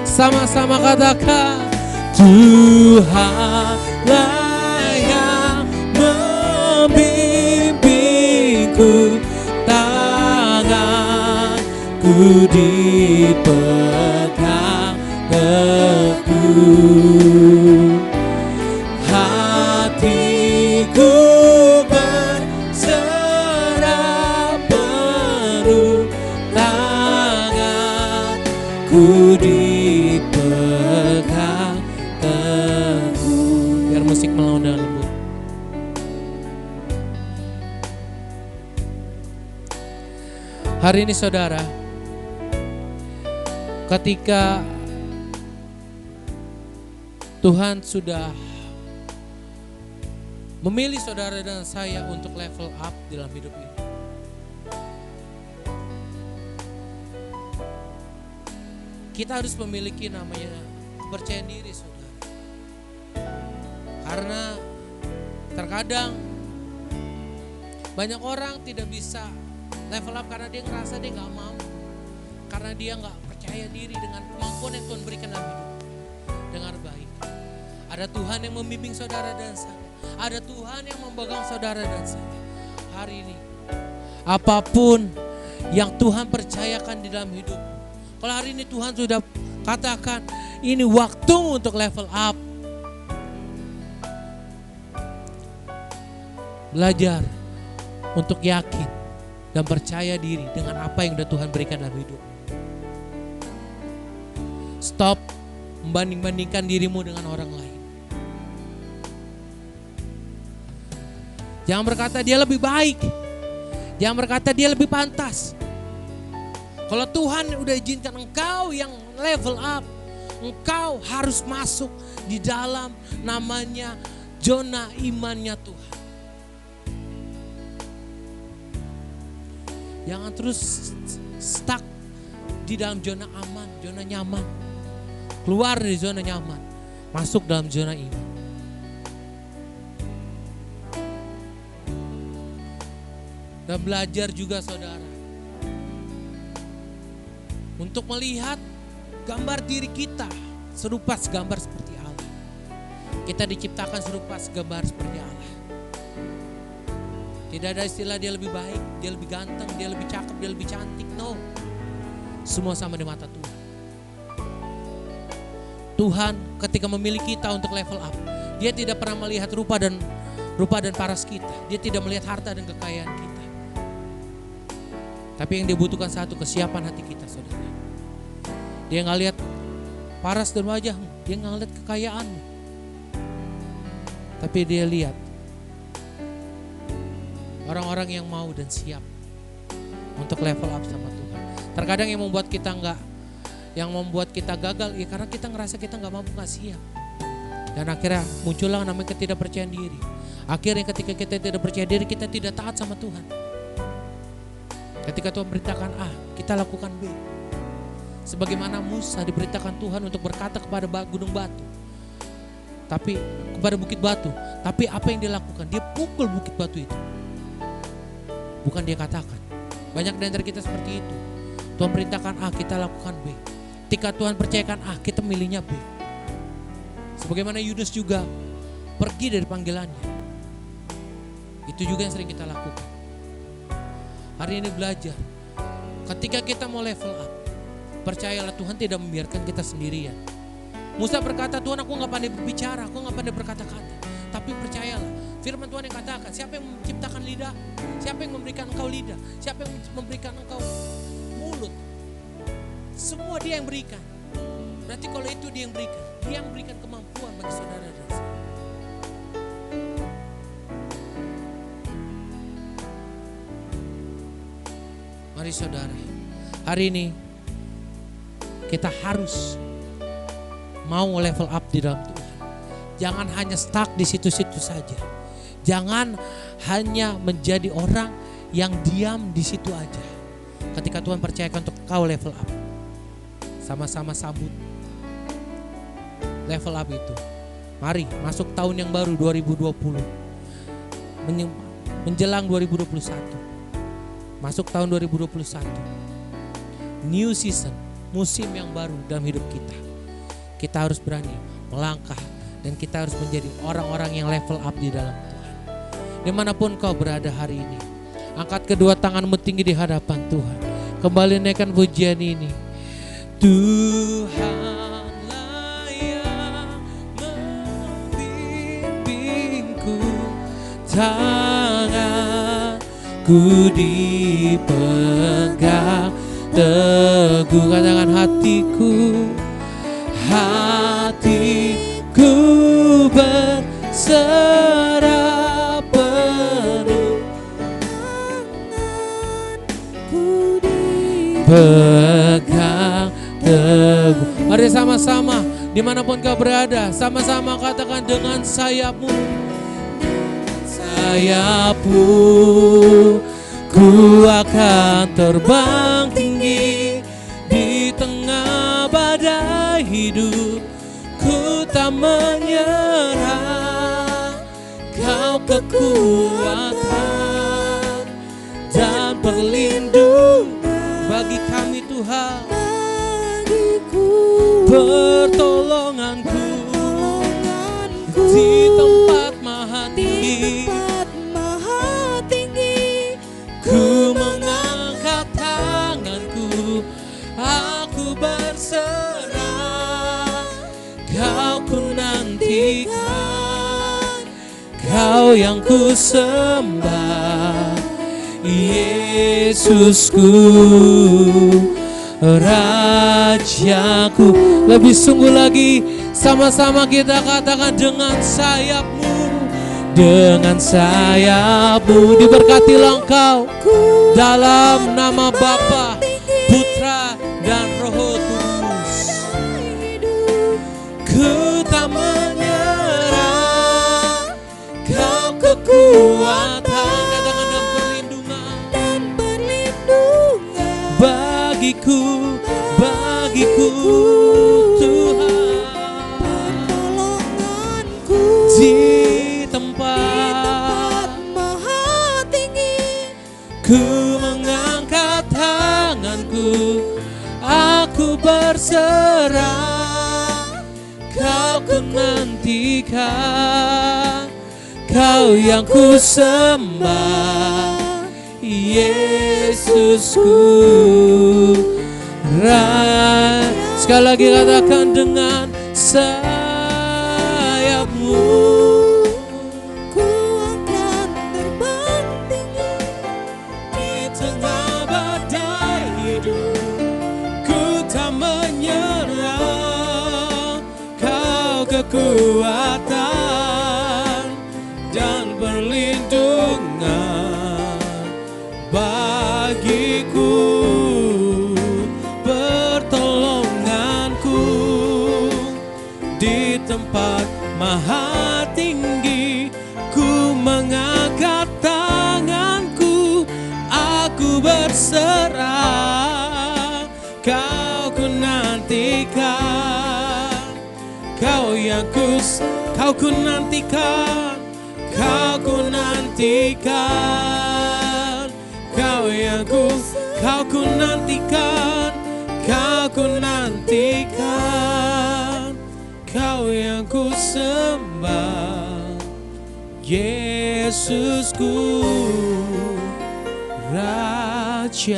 Sama-sama katakan Tuhanlah yang membimbingku, tanganku dipegang teguh, hatiku berserah penuh, tanganku dipegang teguh. Biar musik melawan dengan lembut. Hari ini saudara, ketika Tuhan sudah memilih saudara dan saya untuk level up dalam hidup ini, kita harus memiliki namanya kepercayaan diri, saudara. Karena terkadang banyak orang tidak bisa level up karena dia ngerasa dia gak mampu, karena dia gak percaya diri dengan kemampuan yang Tuhan berikan dalam hidup. Dengar baik, ada Tuhan yang membimbing saudara dan saya, ada Tuhan yang memegang saudara dan saya. Hari ini apapun yang Tuhan percayakan di dalam hidup, kalau hari ini Tuhan sudah katakan ini waktu untuk level up, belajar untuk yakin dan percaya diri dengan apa yang sudah Tuhan berikan dalam hidup. Stop membanding-bandingkan dirimu dengan orang lain. Jangan berkata dia lebih baik, jangan berkata dia lebih pantas. Kalau Tuhan udah izinkan engkau yang level up, engkau harus masuk di dalam namanya zona imannya Tuhan. Jangan terus stuck di dalam zona aman, zona nyaman. Keluar dari zona nyaman, masuk dalam zona iman. Dan belajar juga saudara, untuk melihat gambar diri kita serupa segambar seperti Allah. Kita diciptakan serupa segambar seperti Allah. Tidak ada istilah dia lebih baik, dia lebih ganteng, dia lebih cakep, dia lebih cantik. No. Semua sama di mata Tuhan. Tuhan ketika memilih kita untuk level up, Dia tidak pernah melihat rupa dan paras kita. Dia tidak melihat harta dan kekayaan kita. Tapi yang Dia butuhkan satu, kesiapan hati kita, saudara. Dia nggak lihat paras dan wajahmu, Dia nggak lihat kekayaanmu. Tapi Dia lihat orang-orang yang mau dan siap untuk level up sama Tuhan. Terkadang yang membuat kita gagal ya karena kita ngerasa kita nggak mampu, nggak siap. Dan akhirnya muncullah namanya ketidakpercayaan diri. Akhirnya ketika kita tidak percaya diri, kita tidak taat sama Tuhan. Ketika Tuhan beritakan A, kita lakukan B. Sebagaimana Musa diberitakan Tuhan untuk berkata kepada gunung batu, tapi kepada bukit batu. Tapi apa yang dia lakukan? Dia pukul bukit batu itu. Bukan dia katakan. Banyak dari kita seperti itu. Tuhan perintahkan A, kita lakukan B. Ketika Tuhan percayakan A, kita milihnya B. Sebagaimana Yudas juga pergi dari panggilannya. Itu juga yang sering kita lakukan. Hari ini belajar. Ketika kita mau level up, percayalah Tuhan tidak membiarkan kita sendirian. Musa berkata, Tuhan aku gak pandai berbicara, aku gak pandai berkata-kata. Tapi percayalah, firman Tuhan yang katakan, siapa yang menciptakan lidah? Siapa yang memberikan engkau lidah? Siapa yang memberikan engkau mulut? Semua Dia yang berikan. Berarti kalau itu Dia yang berikan, Dia yang berikan kemampuan bagi saudara dan saya. Mari saudara, hari ini kita harus mau level up di dalam Tuhan. Jangan hanya stuck di situ-situ saja. Jangan hanya menjadi orang yang diam di situ aja. Ketika Tuhan percayakan untuk kau level up, sama-sama sambut level up itu. Mari masuk tahun yang baru 2020, menjelang 2021, masuk tahun 2021, new season, musim yang baru dalam hidup kita. Kita harus berani melangkah dan kita harus menjadi orang-orang yang level up di dalam Tuhan. Dimanapun kau berada hari ini, angkat kedua tanganmu tinggi di hadapan Tuhan. Kembali naikkan pujian ini. Tuhanlah yang membimbingku, tanganku dipegang teguh. Katakan hatiku berserah penuh, pegang teguh. Mari sama-sama dimanapun kau berada, sama-sama katakan dengan sayapmu. Sayapmu ku akan terbang tinggi di tengah badai hidup. Ku tak menyerah, kau kekuatan dan perlindungan bagi kami Tuhan. Pertolonganku di tempat maha tinggi, ku mengangkat tanganku, aku berserah, kau ku nantikan, kau yang ku sembah, Yesusku, Rajaku. Lebih sungguh lagi, sama-sama kita katakan dengan sayapmu, dengan sayapmu diberkati engkau dalam nama Bapa, Putra dan Roh Kudus. Ku tak menyerah, kau kekuatan, katakan dan perlindungan bagiku Tuhan. Pertolonganku Di tempat maha tinggi, ku mengangkat tanganku, aku berserah, kau ku nantikan, kau yang ku sembah, Yesusku. Sekali lagi katakan dengan perlindungan bagiku, pertolonganku di tempat maha tinggi. Ku mengangkat tanganku, aku berserah. Kau ku nantikan, kau ku nantikan, kau ku nantikan, kau ku nantikan, kau ku nantikan, kau yang ku sembah, Yesusku, Rajaku.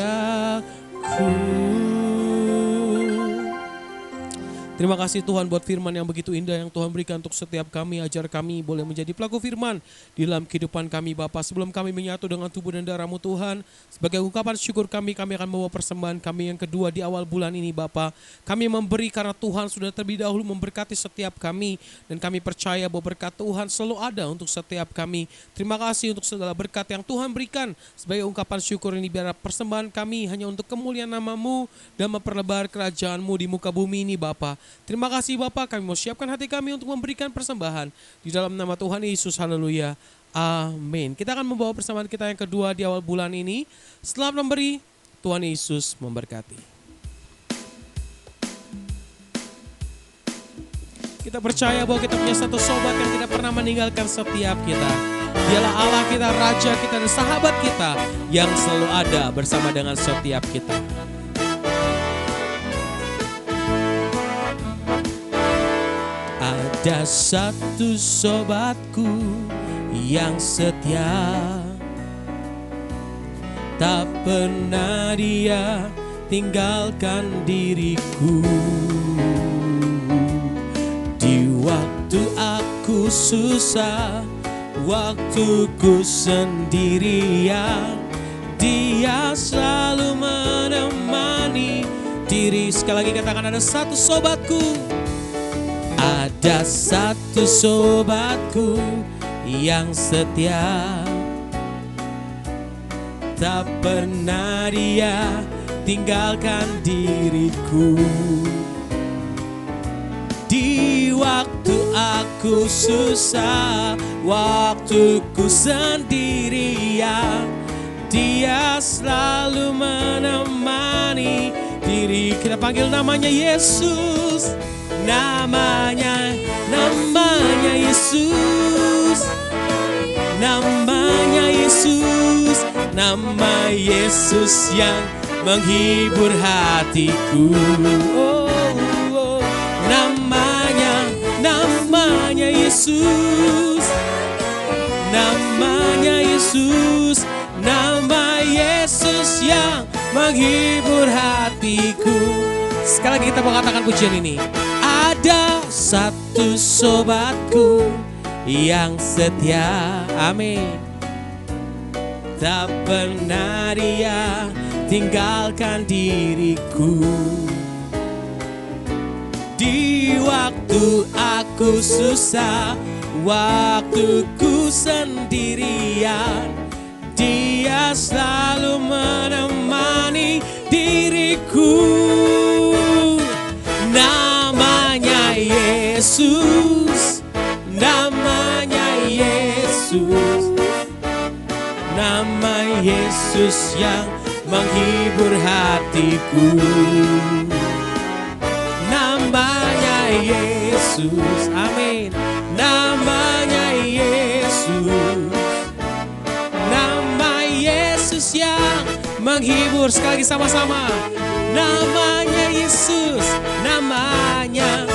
Terima kasih Tuhan buat firman yang begitu indah yang Tuhan berikan untuk setiap kami. Ajar kami boleh menjadi pelaku firman di dalam kehidupan kami Bapa. Sebelum kami menyatu dengan tubuh dan darah-Mu Tuhan, sebagai ungkapan syukur kami akan membawa persembahan kami yang kedua di awal bulan ini Bapa. Kami memberi karena Tuhan sudah terlebih dahulu memberkati setiap kami. Dan kami percaya bahwa berkat Tuhan selalu ada untuk setiap kami. Terima kasih untuk segala berkat yang Tuhan berikan. Sebagai ungkapan syukur ini biar persembahan kami hanya untuk kemuliaan nama-Mu dan memperlebar kerajaan-Mu di muka bumi ini Bapa. Terima kasih Bapa, kami mau siapkan hati kami untuk memberikan persembahan di dalam nama Tuhan Yesus. Haleluya. Amin. Kita akan membawa persembahan kita yang kedua di awal bulan ini. Setelah memberi, Tuhan Yesus memberkati. Kita percaya bahwa kita punya satu sobat yang tidak pernah meninggalkan setiap kita. Dialah Allah kita, Raja kita, dan sahabat kita yang selalu ada bersama dengan setiap kita. Ada satu sobatku yang setia, tak pernah dia tinggalkan diriku. Di waktu aku susah, waktuku sendirian, dia selalu menemani diri. Sekali lagi katakan, ada satu sobatku. Ada satu sobatku yang setia, tak pernah dia tinggalkan diriku. Di waktu aku susah, waktuku sendirian, dia selalu menemani diri. Kita panggil namanya Yesus. Namanya Yesus, namanya Yesus, nama Yesus yang menghibur hatiku. Namanya Yesus, namanya Yesus, nama Yesus yang menghibur hatiku. Sekali lagi kita mau katakan pujian ini. Ada satu sobatku yang setia, amin, tak pernah dia tinggalkan diriku. Di waktu aku susah, waktuku sendirian, dia selalu menemani diriku. Namanya Yesus, namanya Yesus, nama Yesus yang menghibur hatiku. Namanya Yesus, amin, namanya Yesus, nama Yesus yang menghibur. Sekali lagi sama-sama. Namanya Yesus, namanya.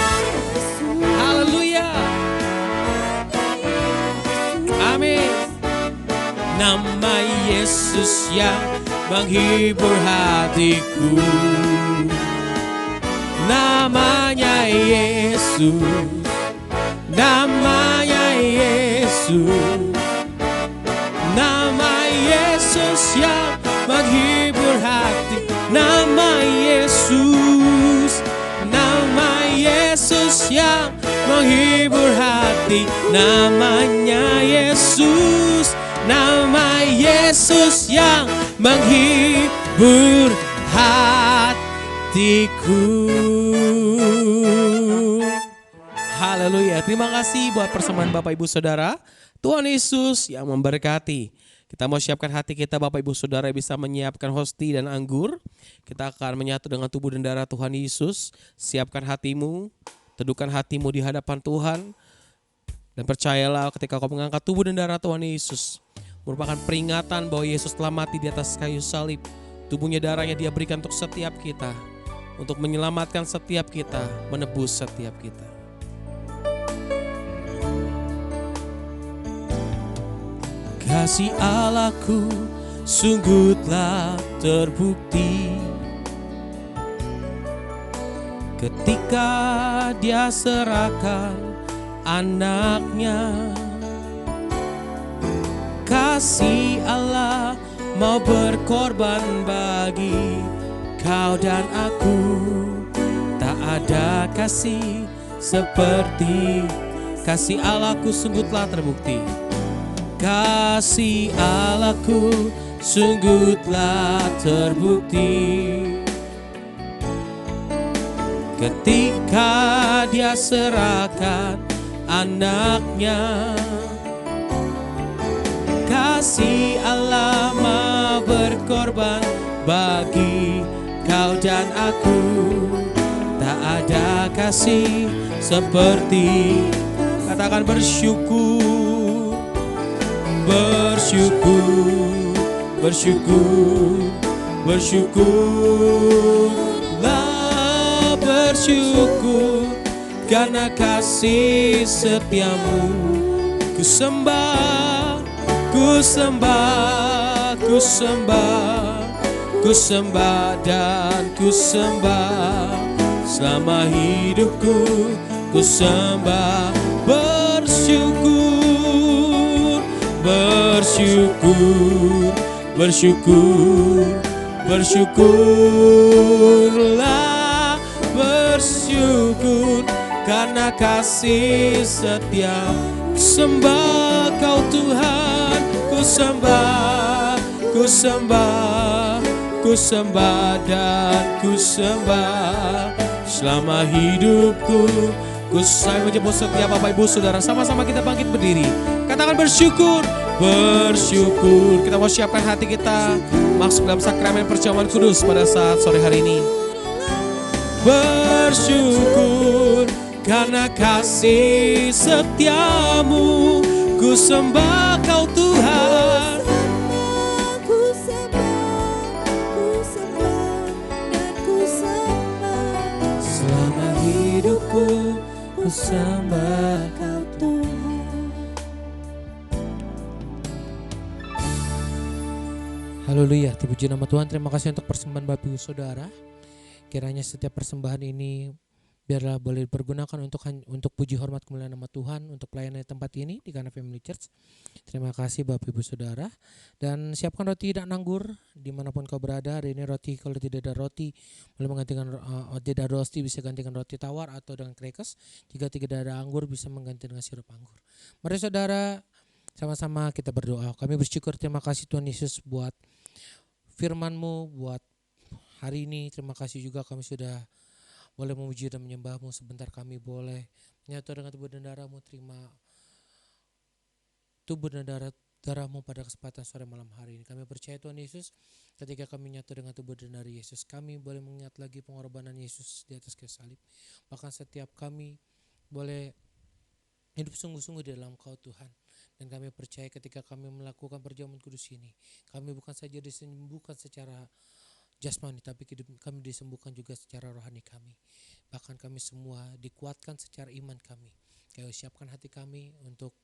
Haleluya. Amin. Nama Yesus yang menghibur hatiku. Namanya Yesus, namanya Yesus, nama Yesus yang menghibur hati. Nama Yesus, nama Yesus yang menghibur hati. Namanya Yesus. Yesus yang menghibur hatiku. Haleluya. Terima kasih buat persembahan Bapak Ibu Saudara. Tuhan Yesus yang memberkati. Kita mau siapkan hati kita Bapak Ibu Saudara bisa menyiapkan hosti dan anggur. Kita akan menyatu dengan tubuh dan darah Tuhan Yesus. Siapkan hatimu, teduhkan hatimu di hadapan Tuhan. Dan percayalah ketika kau mengangkat tubuh dan darah Tuhan Yesus, merupakan peringatan bahwa Yesus telah mati di atas kayu salib. Tubuhnya, darahnya Dia berikan untuk setiap kita, untuk menyelamatkan setiap kita, menebus setiap kita. Kasih Allahku sungguh telah terbukti ketika Dia serahkan anaknya. Kasih Allah mau berkorban bagi kau dan aku. Tak ada kasih seperti kasih Allahku sungguh telah terbukti. Kasih Allahku sungguh telah terbukti ketika Dia serahkan anaknya. Kasih Allah mau berkorban bagi kau dan aku. Tak ada kasih seperti, katakan bersyukur, bersyukur, bersyukur, bersyukurlah, bersyukur karena kasih setiamu. Ku sembah, ku sembah, ku sembah, ku sembah dan ku sembah selama hidupku. Ku sembah, bersyukur, bersyukur, bersyukur, bersyukurlah, bersyukur karena kasih setia. Sembah kau Tuhan, ku sembah, ku sembah, ku sembah dan ku sembah selama hidupku. Saya menjemput setiap Bapak Ibu Saudara, sama-sama kita bangkit berdiri. Katakan bersyukur, bersyukur. Kita mau siapkan hati kita masuk dalam sakramen perjamuan kudus pada saat sore hari ini. Bersyukur karena kasih setiamu. Ku sembah kau Tuhan, ku sembah dan ku sembah selama hidupku. Ku sembah kau Tuhan. Haleluya, terpuji nama Tuhan. Terima kasih untuk persembahan Bapak Ibu Saudara. Kiranya setiap persembahan ini biarlah boleh dipergunakan untuk puji hormat kemuliaan nama Tuhan, untuk pelayanan di tempat ini di Kana Family Church. Terima kasih Bapak Ibu Saudara. Dan siapkan roti dan anggur dimanapun kau berada. Hari ini roti, kalau tidak ada roti boleh menggantikan tidak ada roti bisa gantikan roti tawar atau dengan crackers. Jika tidak ada anggur bisa mengganti dengan sirup anggur. Mari saudara, sama-sama kita berdoa. Kami bersyukur, terima kasih Tuhan Yesus buat firman-Mu, buat hari ini. Terima kasih juga kami sudah boleh memuji dan menyembah-Mu. Sebentar kami boleh menyatu dengan tubuh dan darah-Mu. Terima tubuh dan darah-Mu pada kesempatan sore malam hari ini. Kami percaya Tuhan Yesus, ketika kami menyatu dengan tubuh dan darah Yesus, kami boleh mengingat lagi pengorbanan Yesus di atas kayu salib. Bahkan setiap kami boleh hidup sungguh-sungguh di dalam Kau Tuhan. Dan kami percaya ketika kami melakukan perjamuan kudus ini, kami bukan saja disembuhkan secara jasmani, tapi kami disembuhkan juga secara rohani kami. Bahkan kami semua dikuatkan secara iman kami. Kau siapkan hati kami untuk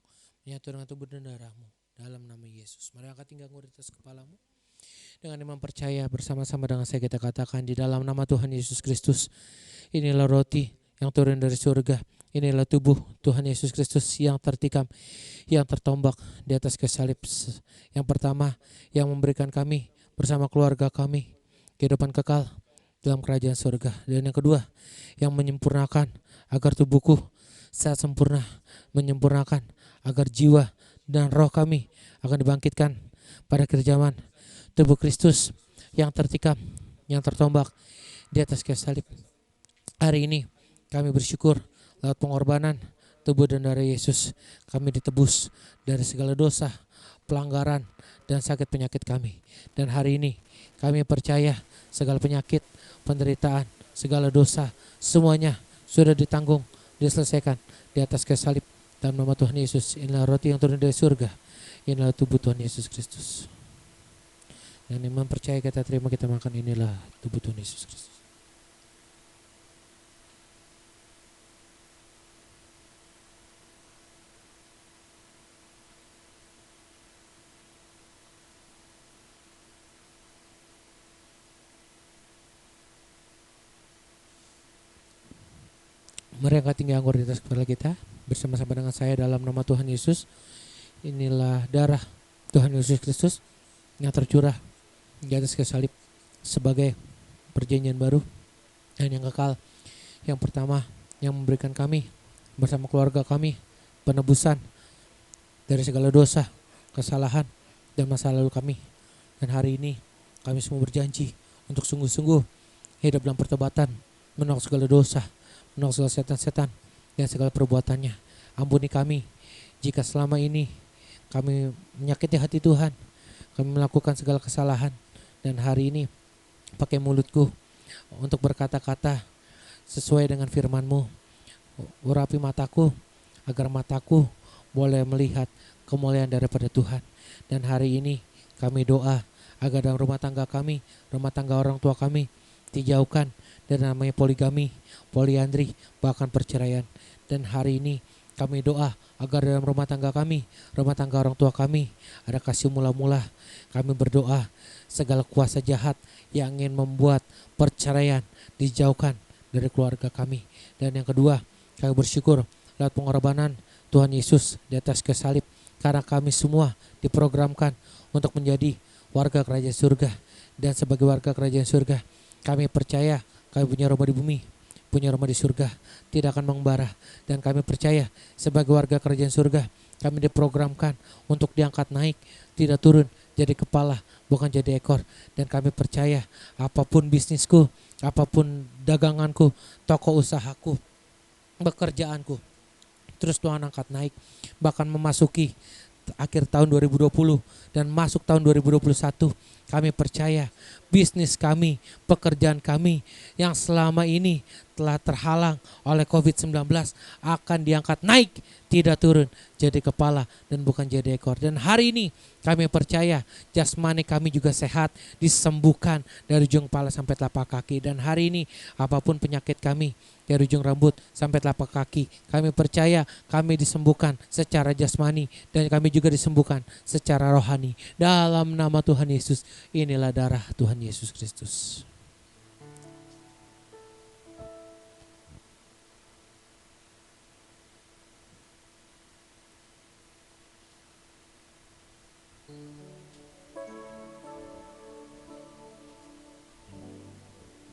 menyatu dengan tubuh dan darah-Mu dalam nama Yesus. Mari angkat tinggal di atas kepalamu. Dengan iman percaya bersama-sama dengan saya kita katakan di dalam nama Tuhan Yesus Kristus. Inilah roti yang turun dari surga. Inilah tubuh Tuhan Yesus Kristus yang tertikam, yang tertombak di atas kayu salib. Yang pertama, yang memberikan kami bersama keluarga kami kehidupan kekal dalam kerajaan surga. Dan yang kedua, yang menyempurnakan agar tubuhku saat sempurna, menyempurnakan agar jiwa dan roh kami akan dibangkitkan pada akhir zaman. Tubuh Kristus yang tertikam, yang tertombak di atas kayu salib. Hari ini kami bersyukur lewat pengorbanan tubuh dan darah Yesus kami ditebus dari segala dosa, pelanggaran, dan sakit penyakit kami. Dan hari ini kami percaya segala penyakit, penderitaan, segala dosa, semuanya sudah ditanggung, diselesaikan di atas kayu salib. Dalam nama Tuhan Yesus, inilah roti yang turun dari surga, inilah tubuh Tuhan Yesus Kristus. Dan iman percaya kita terima, kita makan, inilah tubuh Tuhan Yesus Kristus. Mari angkat tinggi anggur di atas kepala kita bersama-sama dengan saya dalam nama Tuhan Yesus. Inilah darah Tuhan Yesus Kristus yang tercurah di atas kayu salib sebagai perjanjian baru dan yang kekal. Yang pertama yang memberikan kami bersama keluarga kami penebusan dari segala dosa, kesalahan, dan masa lalu kami. Dan hari ini kami semua berjanji untuk sungguh-sungguh hidup dalam pertobatan, menolak segala dosa, menolak segala setan-setan dan segala perbuatannya. Ampuni kami jika selama ini kami menyakiti hati Tuhan, kami melakukan segala kesalahan, dan hari ini pakai mulutku untuk berkata-kata sesuai dengan firman-Mu. Urapi mataku agar mataku boleh melihat kemuliaan daripada Tuhan. Dan hari ini kami doa agar dalam rumah tangga kami, rumah tangga orang tua kami dijauhkan dari namanya poligami, poliandri, bahkan perceraian. Dan hari ini kami doa agar dalam rumah tangga kami, rumah tangga orang tua kami, ada kasih mula-mula. Kami berdoa segala kuasa jahat yang ingin membuat perceraian dijauhkan dari keluarga kami. Dan yang kedua, kami bersyukur lewat pengorbanan Tuhan Yesus di atas kayu salib, karena kami semua diprogramkan untuk menjadi warga kerajaan surga. Dan sebagai warga kerajaan surga, kami percaya kami punya rumah di bumi, punya rumah di surga, tidak akan mengembara. Dan kami percaya sebagai warga kerajaan surga, kami diprogramkan untuk diangkat naik, tidak turun, jadi kepala, bukan jadi ekor. Dan kami percaya apapun bisnisku, apapun daganganku, toko usahaku, pekerjaanku, terus Tuhan angkat naik, bahkan memasuki akhir tahun 2020 dan masuk tahun 2021. Kami percaya bisnis kami, pekerjaan kami yang selama ini telah terhalang oleh COVID-19 akan diangkat naik, tidak turun, jadi kepala dan bukan jadi ekor. Dan hari ini kami percaya jasmani kami juga sehat, disembuhkan dari ujung kepala sampai telapak kaki. Dan hari ini apapun penyakit kami, dari ujung rambut sampai telapak kaki, kami percaya kami disembuhkan secara jasmani dan kami juga disembuhkan secara rohani. Dalam nama Tuhan Yesus, inilah darah Tuhan Yesus Kristus.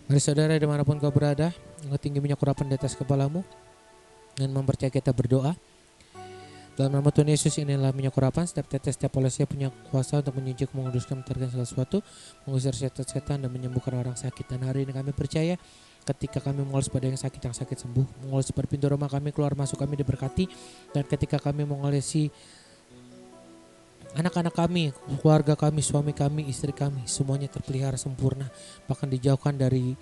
Mari saudara dimanapun kau berada, angkat tinggi minyak urapan di atas kepalamu dan mempercayai kita berdoa. Dalam nama Tuhan Yesus, inilah minyak urapan, setiap tetes, setiap olesnya punya kuasa untuk menyuci, menguduskan, mentarikkan segala sesuatu, mengusir setan-setan dan menyembuhkan orang sakit. Dan hari ini kami percaya ketika kami mengoles pada yang sakit sembuh, mengoles pada pintu rumah kami, keluar masuk kami diberkati. Dan ketika kami mengolesi anak-anak kami, keluarga kami, suami kami, istri kami, semuanya terpelihara sempurna, bahkan dijauhkan dari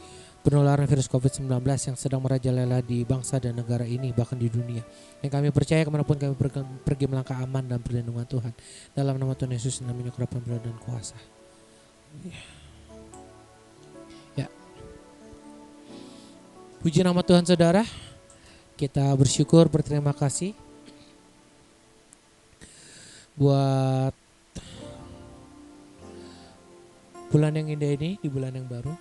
penularan virus COVID-19 yang sedang merajalela di bangsa dan negara ini, bahkan di dunia. Yang kami percaya kemanapun kami pergi melangkah aman dalam perlindungan Tuhan. Dalam nama Tuhan Yesus, namanya urapan berdoa dan kuasa. Ya. Puji nama Tuhan saudara. Kita bersyukur, berterima kasih buat bulan yang indah ini, di bulan yang baru.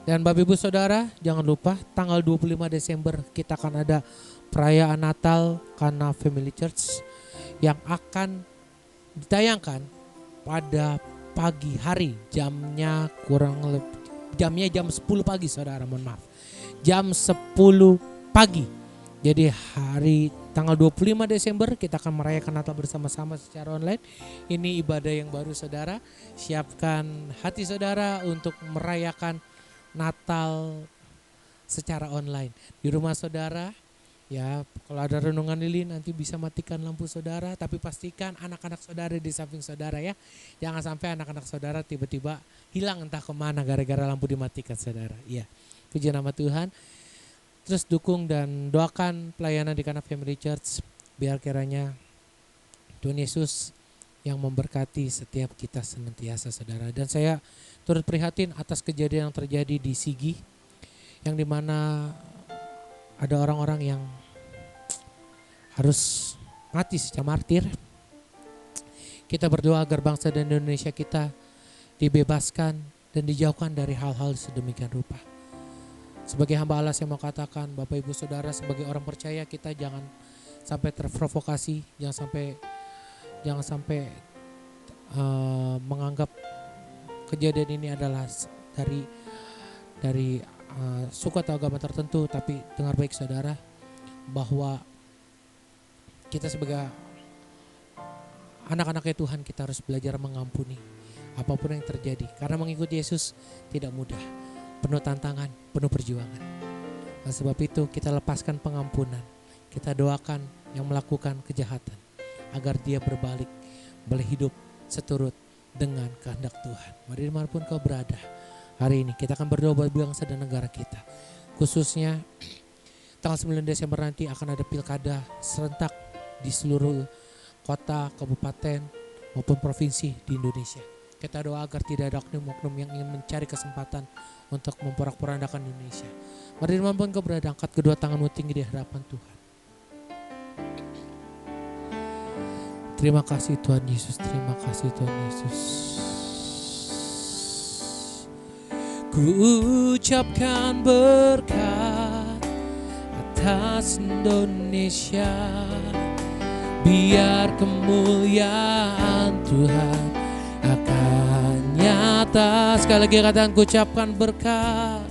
Dan Bapak Ibu Saudara, jangan lupa tanggal 25 Desember kita akan ada perayaan Natal Kana Family Church yang akan ditayangkan pada pagi hari, jamnya jam 10 pagi saudara, mohon maaf. Jam 10 pagi. Jadi hari Tanggal 25 Desember kita akan merayakan Natal bersama-sama secara online. Ini ibadah yang baru saudara. Siapkan hati saudara untuk merayakan Natal secara online. Di rumah saudara, ya kalau ada renungan lilin nanti bisa matikan lampu saudara. Tapi pastikan anak-anak saudara di samping saudara ya. Jangan sampai anak-anak saudara tiba-tiba hilang entah kemana gara-gara lampu dimatikan saudara. Iya, puji nama Tuhan. Terus dukung dan doakan pelayanan di Kana Family Church. Biar kiranya Tuhan Yesus yang memberkati setiap kita senantiasa saudara. Dan saya turut prihatin atas kejadian yang terjadi di Sigi. Yang dimana ada orang-orang yang harus mati secara martir. Kita berdoa agar bangsa dan Indonesia kita dibebaskan dan dijauhkan dari hal-hal sedemikian rupa. Sebagai hamba Allah saya mau katakan, Bapak Ibu Saudara, sebagai orang percaya kita jangan sampai terprovokasi, jangan sampai menganggap kejadian ini adalah dari suku atau agama tertentu. Tapi dengar baik saudara, bahwa kita sebagai anak-anaknya Tuhan kita harus belajar mengampuni apapun yang terjadi. Karena mengikuti Yesus tidak mudah, penuh tantangan, penuh perjuangan. Nah, sebab itu kita lepaskan pengampunan. Kita doakan yang melakukan kejahatan agar dia berbalik, boleh hidup seturut dengan kehendak Tuhan. Mari dimanapun kau berada, hari ini kita akan berdoa buat bangsa dan negara kita. Khususnya tanggal 9 Desember nanti akan ada pilkada serentak di seluruh kota, kabupaten maupun provinsi di Indonesia. Kita doa agar tidak ada oknum-oknum yang ingin mencari kesempatan untuk memporak-porandakan Indonesia. Mari dimanapun kau berada, angkat kedua tanganmu tinggi di hadapan Tuhan. Terima kasih Tuhan Yesus, terima kasih Tuhan Yesus. Ku ucapkan berkat atas Indonesia, biar kemuliaan Tuhan akan nyata. Sekali lagi katakan, ku ucapkan berkat.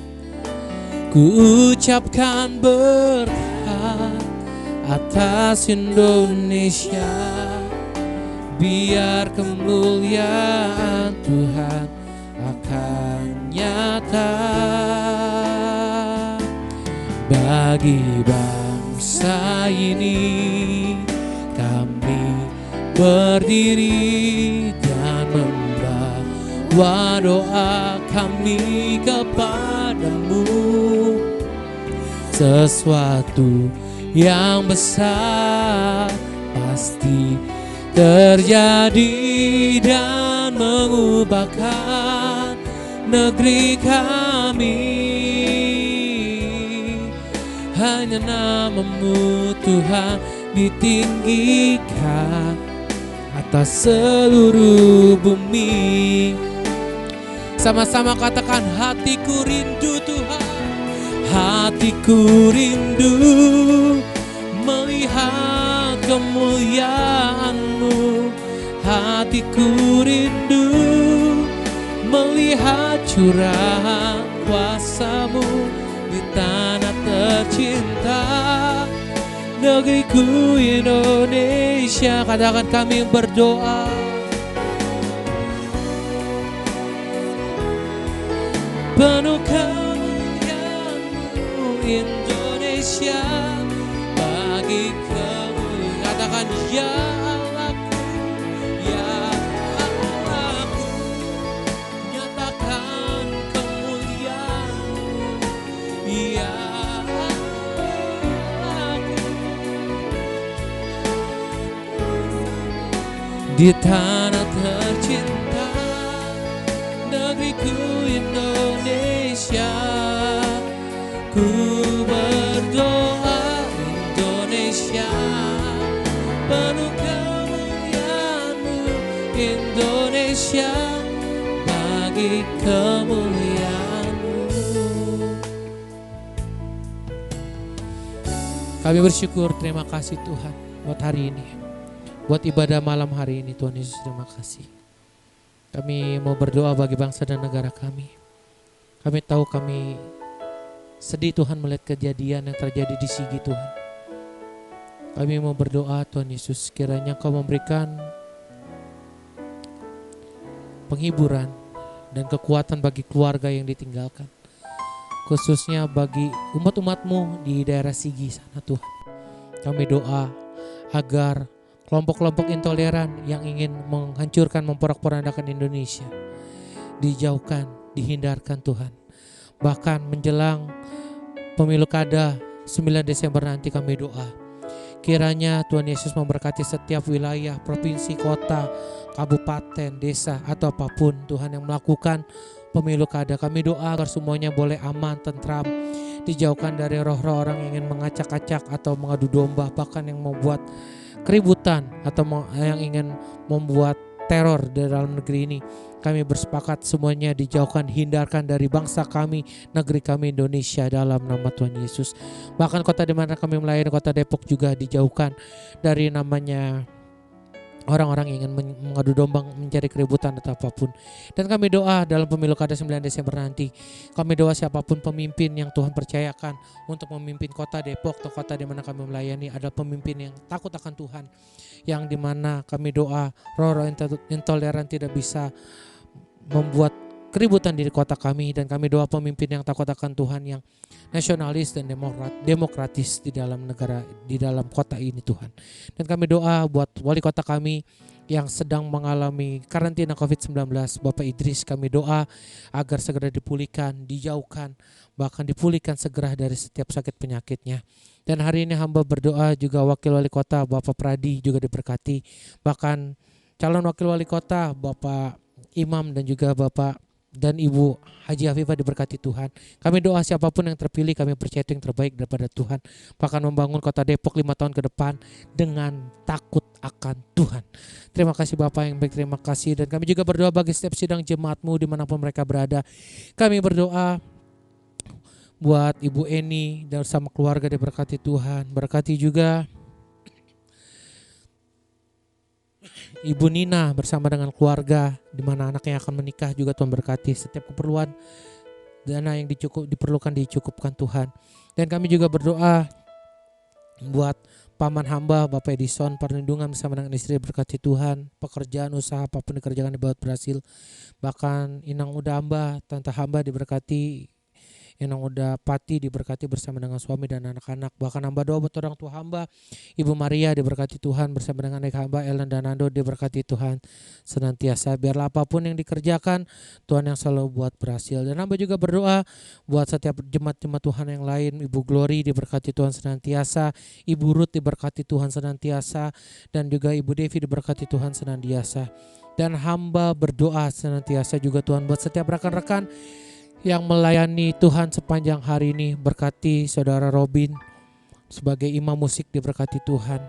Ku ucapkan berkat atas Indonesia, biar kemuliaan Tuhan akan nyata. Bagi bangsa ini kami berdiri dan membawa doa kami kepadamu. Sesuatu yang besar pasti terjadi dan mengubahkan negeri kami. Hanya namamu Tuhan ditinggikan atas seluruh bumi. Sama-sama katakan, hatiku rindu Tuhan, hatiku rindu melihat kemuliaan-Mu. Hatiku rindu melihat curahan kuasa-Mu di tanah tercinta, negeriku Indonesia. Katakan, kami berdoa. Penuh kemuliaan-Mu Indonesia, bagi kemuliaan. Katakan, ya Allahku, ya Allahku, nyatakan kemuliaan-Mu, ya Allahku, di tanah tercinta, negeriku Indonesia. Ku berdoa Indonesia, penuh kemuliaan-Mu Indonesia, bagi kemuliaan-Mu. Kami bersyukur, terima kasih Tuhan buat hari ini, buat ibadah malam hari ini. Tuhan Yesus, terima kasih. Kami mau berdoa bagi bangsa dan negara kami. Kami tahu kami sedih Tuhan melihat kejadian yang terjadi di Sigi Tuhan. Kami mau berdoa Tuhan Yesus, kiranya Kau memberikan penghiburan dan kekuatan bagi keluarga yang ditinggalkan, khususnya bagi umat-umat-Mu di daerah Sigi sana Tuhan. Kami doa agar kelompok-kelompok intoleran yang ingin menghancurkan, memporak-porandakan Indonesia dijauhkan, dihindarkan Tuhan. Bahkan menjelang pemilu kada 9 Desember nanti kami doa, kiranya Tuhan Yesus memberkati setiap wilayah, provinsi, kota, kabupaten, desa, atau apapun Tuhan yang melakukan pemilu kada. Kami doa agar semuanya boleh aman, tentram, dijauhkan dari roh-roh orang yang ingin mengacak-acak atau mengadu domba, bahkan yang membuat keributan atau yang ingin membuat teror di dalam negeri ini. Kami bersepakat semuanya dijauhkan, hindarkan dari bangsa kami, negeri kami Indonesia dalam nama Tuhan Yesus. Bahkan kota di mana kami melayani, kota Depok juga dijauhkan dari namanya orang-orang yang ingin mengadu domba, mencari keributan atau apapun. Dan kami doa dalam pemilu kada 9 Desember nanti, kami doa siapapun pemimpin yang Tuhan percayakan untuk memimpin kota Depok atau kota di mana kami melayani adalah pemimpin yang takut akan Tuhan, yang dimana kami doa roh-roh intoleran tidak bisa membuat keributan di kota kami, dan kami doa pemimpin yang takut akan Tuhan, yang nasionalis dan demokratis di dalam negara, di dalam kota ini Tuhan. Dan kami doa buat wali kota kami yang sedang mengalami karantina COVID-19, Bapak Idris, kami doa agar segera dipulihkan, dijauhkan, bahkan dipulihkan segera dari setiap sakit penyakitnya. Dan hari ini hamba berdoa juga wakil wali kota Bapak Pradi juga diberkati, bahkan calon wakil wali kota Bapak Imam dan juga Bapak dan Ibu Haji Afifah diberkati Tuhan. Kami doa siapapun yang terpilih, kami percaya itu yang terbaik daripada Tuhan, bahkan membangun kota Depok 5 tahun ke depan dengan takut akan Tuhan. Terima kasih Bapak yang baik, terima kasih. Dan kami juga berdoa bagi setiap sidang jemaat-Mu dimanapun mereka berada. Kami berdoa buat Ibu Eni dan sama keluarga diberkati Tuhan. Berkati juga Ibu Nina bersama dengan keluarga, di mana anaknya akan menikah juga Tuhan berkati. Setiap keperluan dana yang diperlukan dicukupkan Tuhan. Dan kami juga berdoa buat paman hamba Bapak Edison, perlindungan bersama dengan istri berkati Tuhan. Pekerjaan usaha apapun dikerjakan dibuat berhasil. Bahkan Inang Uda hamba, tante hamba diberkati, Inang Uda Pati diberkati bersama dengan suami dan anak-anak. Bahkan hamba doa buat orang tua hamba, Ibu Maria diberkati Tuhan bersama dengan anak hamba Ellen dan Nando diberkati Tuhan senantiasa. Biarlah apapun yang dikerjakan Tuhan yang selalu buat berhasil. Dan hamba juga berdoa buat setiap jemaat-jemaat Tuhan yang lain. Ibu Glory diberkati Tuhan senantiasa, Ibu Ruth diberkati Tuhan senantiasa, dan juga Ibu Devi diberkati Tuhan senantiasa. Dan hamba berdoa senantiasa juga Tuhan buat setiap rekan-rekan yang melayani Tuhan sepanjang hari ini. Berkati saudara Robin sebagai imam musik, diberkati Tuhan.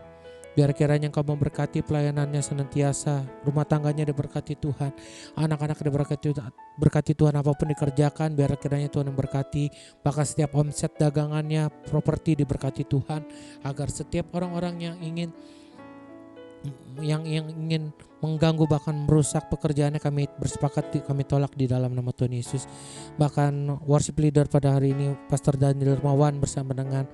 Biar kiranya Engkau memberkati pelayanannya senantiasa, rumah tangganya diberkati Tuhan, anak-anak diberkati Tuhan, apapun dikerjakan biar kiranya Tuhan memberkati. Bahkan setiap omset dagangannya, properti diberkati Tuhan, agar setiap orang-orang yang ingin mengganggu bahkan merusak pekerjaannya, kami bersepakat, kami tolak di dalam nama Tuhan Yesus. Bahkan worship leader pada hari ini Pastor Daniel Dermawan bersama dengan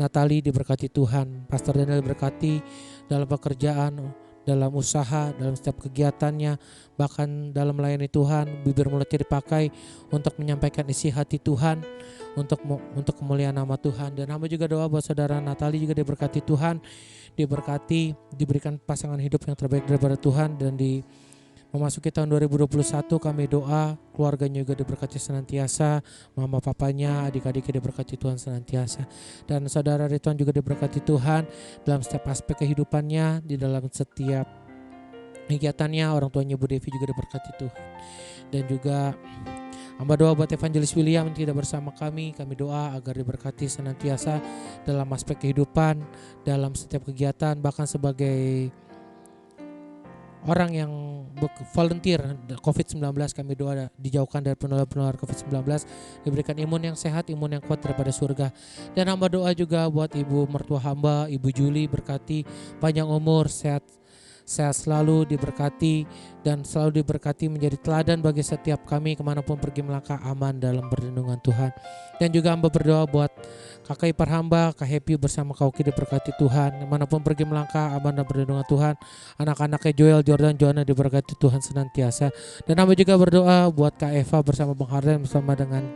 Natali diberkati Tuhan. Pastor Daniel diberkati dalam pekerjaan, dalam usaha, dalam setiap kegiatannya, bahkan dalam melayani Tuhan. Bibir mulutnya dipakai untuk menyampaikan isi hati Tuhan, untuk kemuliaan nama Tuhan. Dan hamba juga doa buat saudara Natali juga diberkati Tuhan, diberkati, diberikan pasangan hidup yang terbaik daripada Tuhan. Dan di memasuki tahun 2021 kami doa keluarganya juga diberkati senantiasa, mama papanya, adik-adiknya diberkati Tuhan senantiasa. Dan saudara Ridwan juga diberkati Tuhan dalam setiap aspek kehidupannya, di dalam setiap kegiatannya. Orang tuanya Bu Devi juga diberkati Tuhan. Dan juga hamba doa buat Evangelis William yang tidak bersama kami doa agar diberkati senantiasa dalam aspek kehidupan, dalam setiap kegiatan, bahkan sebagai orang yang volunteer COVID-19. Kami doa dijauhkan dari penularan COVID-19, diberikan imun yang sehat, imun yang kuat daripada surga. Dan hamba doa juga buat ibu mertua hamba, Ibu Juli, berkati panjang umur, sehat sehat selalu, diberkati, dan selalu diberkati menjadi teladan bagi setiap kami kemanapun pergi melangkah aman dalam perlindungan Tuhan. Dan juga hamba berdoa buat kakak ipar hamba, Kak Happy bersama Kak Oki diberkati Tuhan. Kemanapun pergi melangkah aman dalam perlindungan Tuhan. Anak-anaknya Joel, Jordan, Joanna diberkati Tuhan senantiasa. Dan hamba juga berdoa buat Kak Eva bersama Bang Harden bersama dengan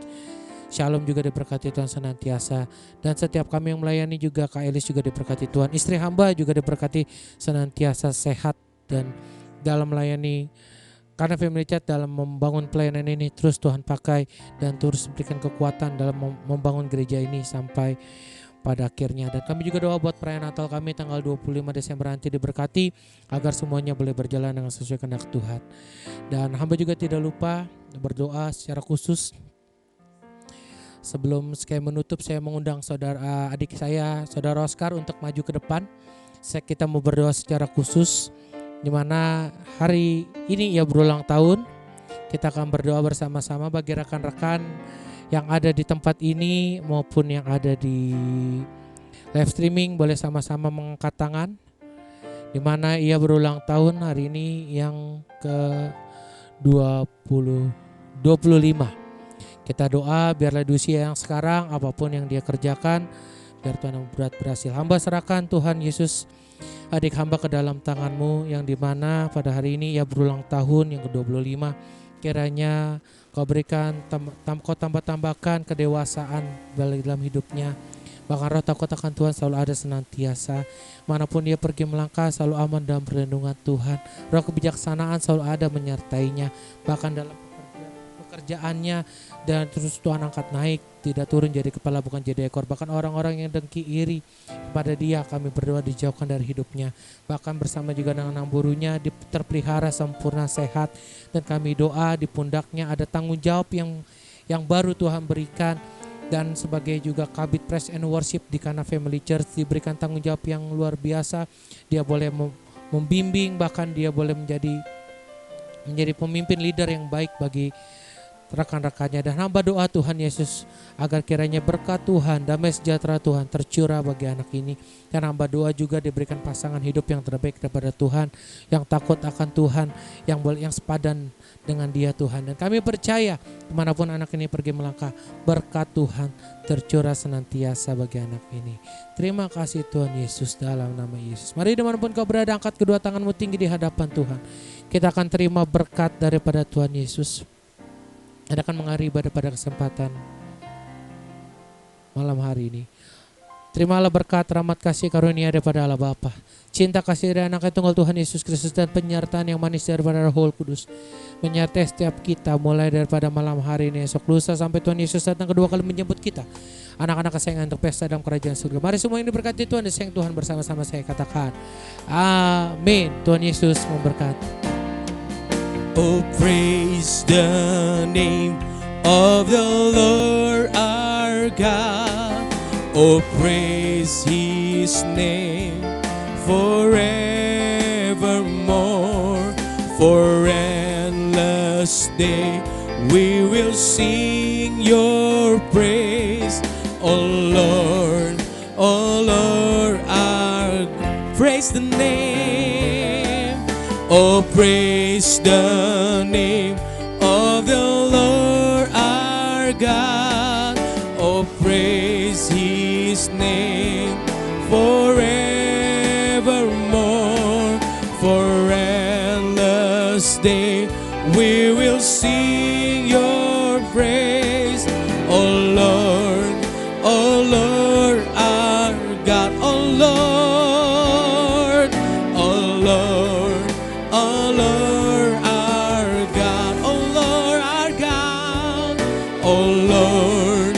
Shalom juga diberkati Tuhan senantiasa. Dan setiap kami yang melayani juga Kak Elis juga diberkati Tuhan. Istri hamba juga diberkati senantiasa sehat dan dalam melayani karena Family Church dalam membangun pelayanan ini terus Tuhan pakai dan terus berikan kekuatan dalam membangun gereja ini sampai pada akhirnya. Dan kami juga doa buat perayaan Natal kami tanggal 25 Desember nanti diberkati agar semuanya boleh berjalan dengan sesuai kehendak Tuhan. Dan hamba juga tidak lupa berdoa secara khusus. Sebelum saya menutup, saya mengundang adik saya, saudara Oscar untuk maju ke depan. Kita mau berdoa secara khusus, di mana hari ini ia berulang tahun. Kita akan berdoa bersama-sama bagi rekan-rekan yang ada di tempat ini maupun yang ada di live streaming. Boleh sama-sama mengangkat tangan, di mana ia berulang tahun hari ini yang ke-25. Kita doa biarlah di usia yang sekarang apapun yang dia kerjakan biar Tuhan yang berat berhasil. Hamba serahkan Tuhan Yesus adik hamba ke dalam tangan-Mu yang dimana pada hari ini ia berulang tahun yang ke-25. Kiranya Kau berikan Kau tambahkan kedewasaan dalam hidupnya. Bahkan roh takut akan Tuhan selalu ada senantiasa. Manapun dia pergi melangkah selalu aman dalam perlindungan Tuhan. Roh kebijaksanaan selalu ada menyertainya. Bahkan dalam pekerjaannya dan terus Tuhan angkat naik, tidak turun jadi kepala bukan jadi ekor. Bahkan orang-orang yang dengki iri kepada dia kami berdoa dijauhkan dari hidupnya. Bahkan bersama juga dengan anak burunya terpelihara sempurna sehat. Dan kami doa di pundaknya ada tanggung jawab yang baru Tuhan berikan. Dan sebagai juga Kabid Praise and Worship di Kana Family Church diberikan tanggung jawab yang luar biasa. Dia boleh membimbing, bahkan dia boleh menjadi pemimpin leader yang baik bagi rekan-rekannya. Dan hamba doa Tuhan Yesus agar kiranya berkat Tuhan, damai sejahtera Tuhan tercurah bagi anak ini. Dan hamba doa juga diberikan pasangan hidup yang terbaik daripada Tuhan, yang takut akan Tuhan, yang sepadan dengan dia Tuhan. Dan kami percaya kemanapun anak ini pergi melangkah, berkat Tuhan tercurah senantiasa bagi anak ini. Terima kasih Tuhan Yesus, dalam nama Yesus. Mari dimanapun kau berada, angkat kedua tanganmu tinggi di hadapan Tuhan. Kita akan terima berkat daripada Tuhan Yesus. Anda akan menghadiri ibadah pada kesempatan malam hari ini. Terimalah berkat, rahmat, kasih, karunia daripada Allah Bapa, cinta kasih dari anak tunggal Tuhan Yesus Kristus, dan penyertaan yang manis daripada Roh Kudus menyertai setiap kita mulai daripada malam hari ini, esok lusa sampai Tuhan Yesus datang kedua kali menjemput kita, anak-anak kesayangan untuk pesta dalam kerajaan surga. Mari semua ini diberkati Tuhan, disayang Tuhan bersama-sama saya katakan amin. Tuhan Yesus memberkati. Oh, praise the name of the Lord our God. Oh, praise His name forevermore. For endless day we will sing your praise. Oh Lord, our praise the name. Oh, praise the name of the Lord our God. Oh, praise His name forevermore. For endless day we will sing your praise. Oh Lord, our God. Oh Lord, our God. Oh Lord, our God. Oh Lord,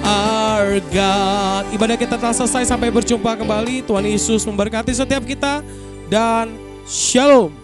our God. Ibadah kita telah selesai, sampai berjumpa kembali. Tuhan Yesus memberkati setiap kita dan shalom.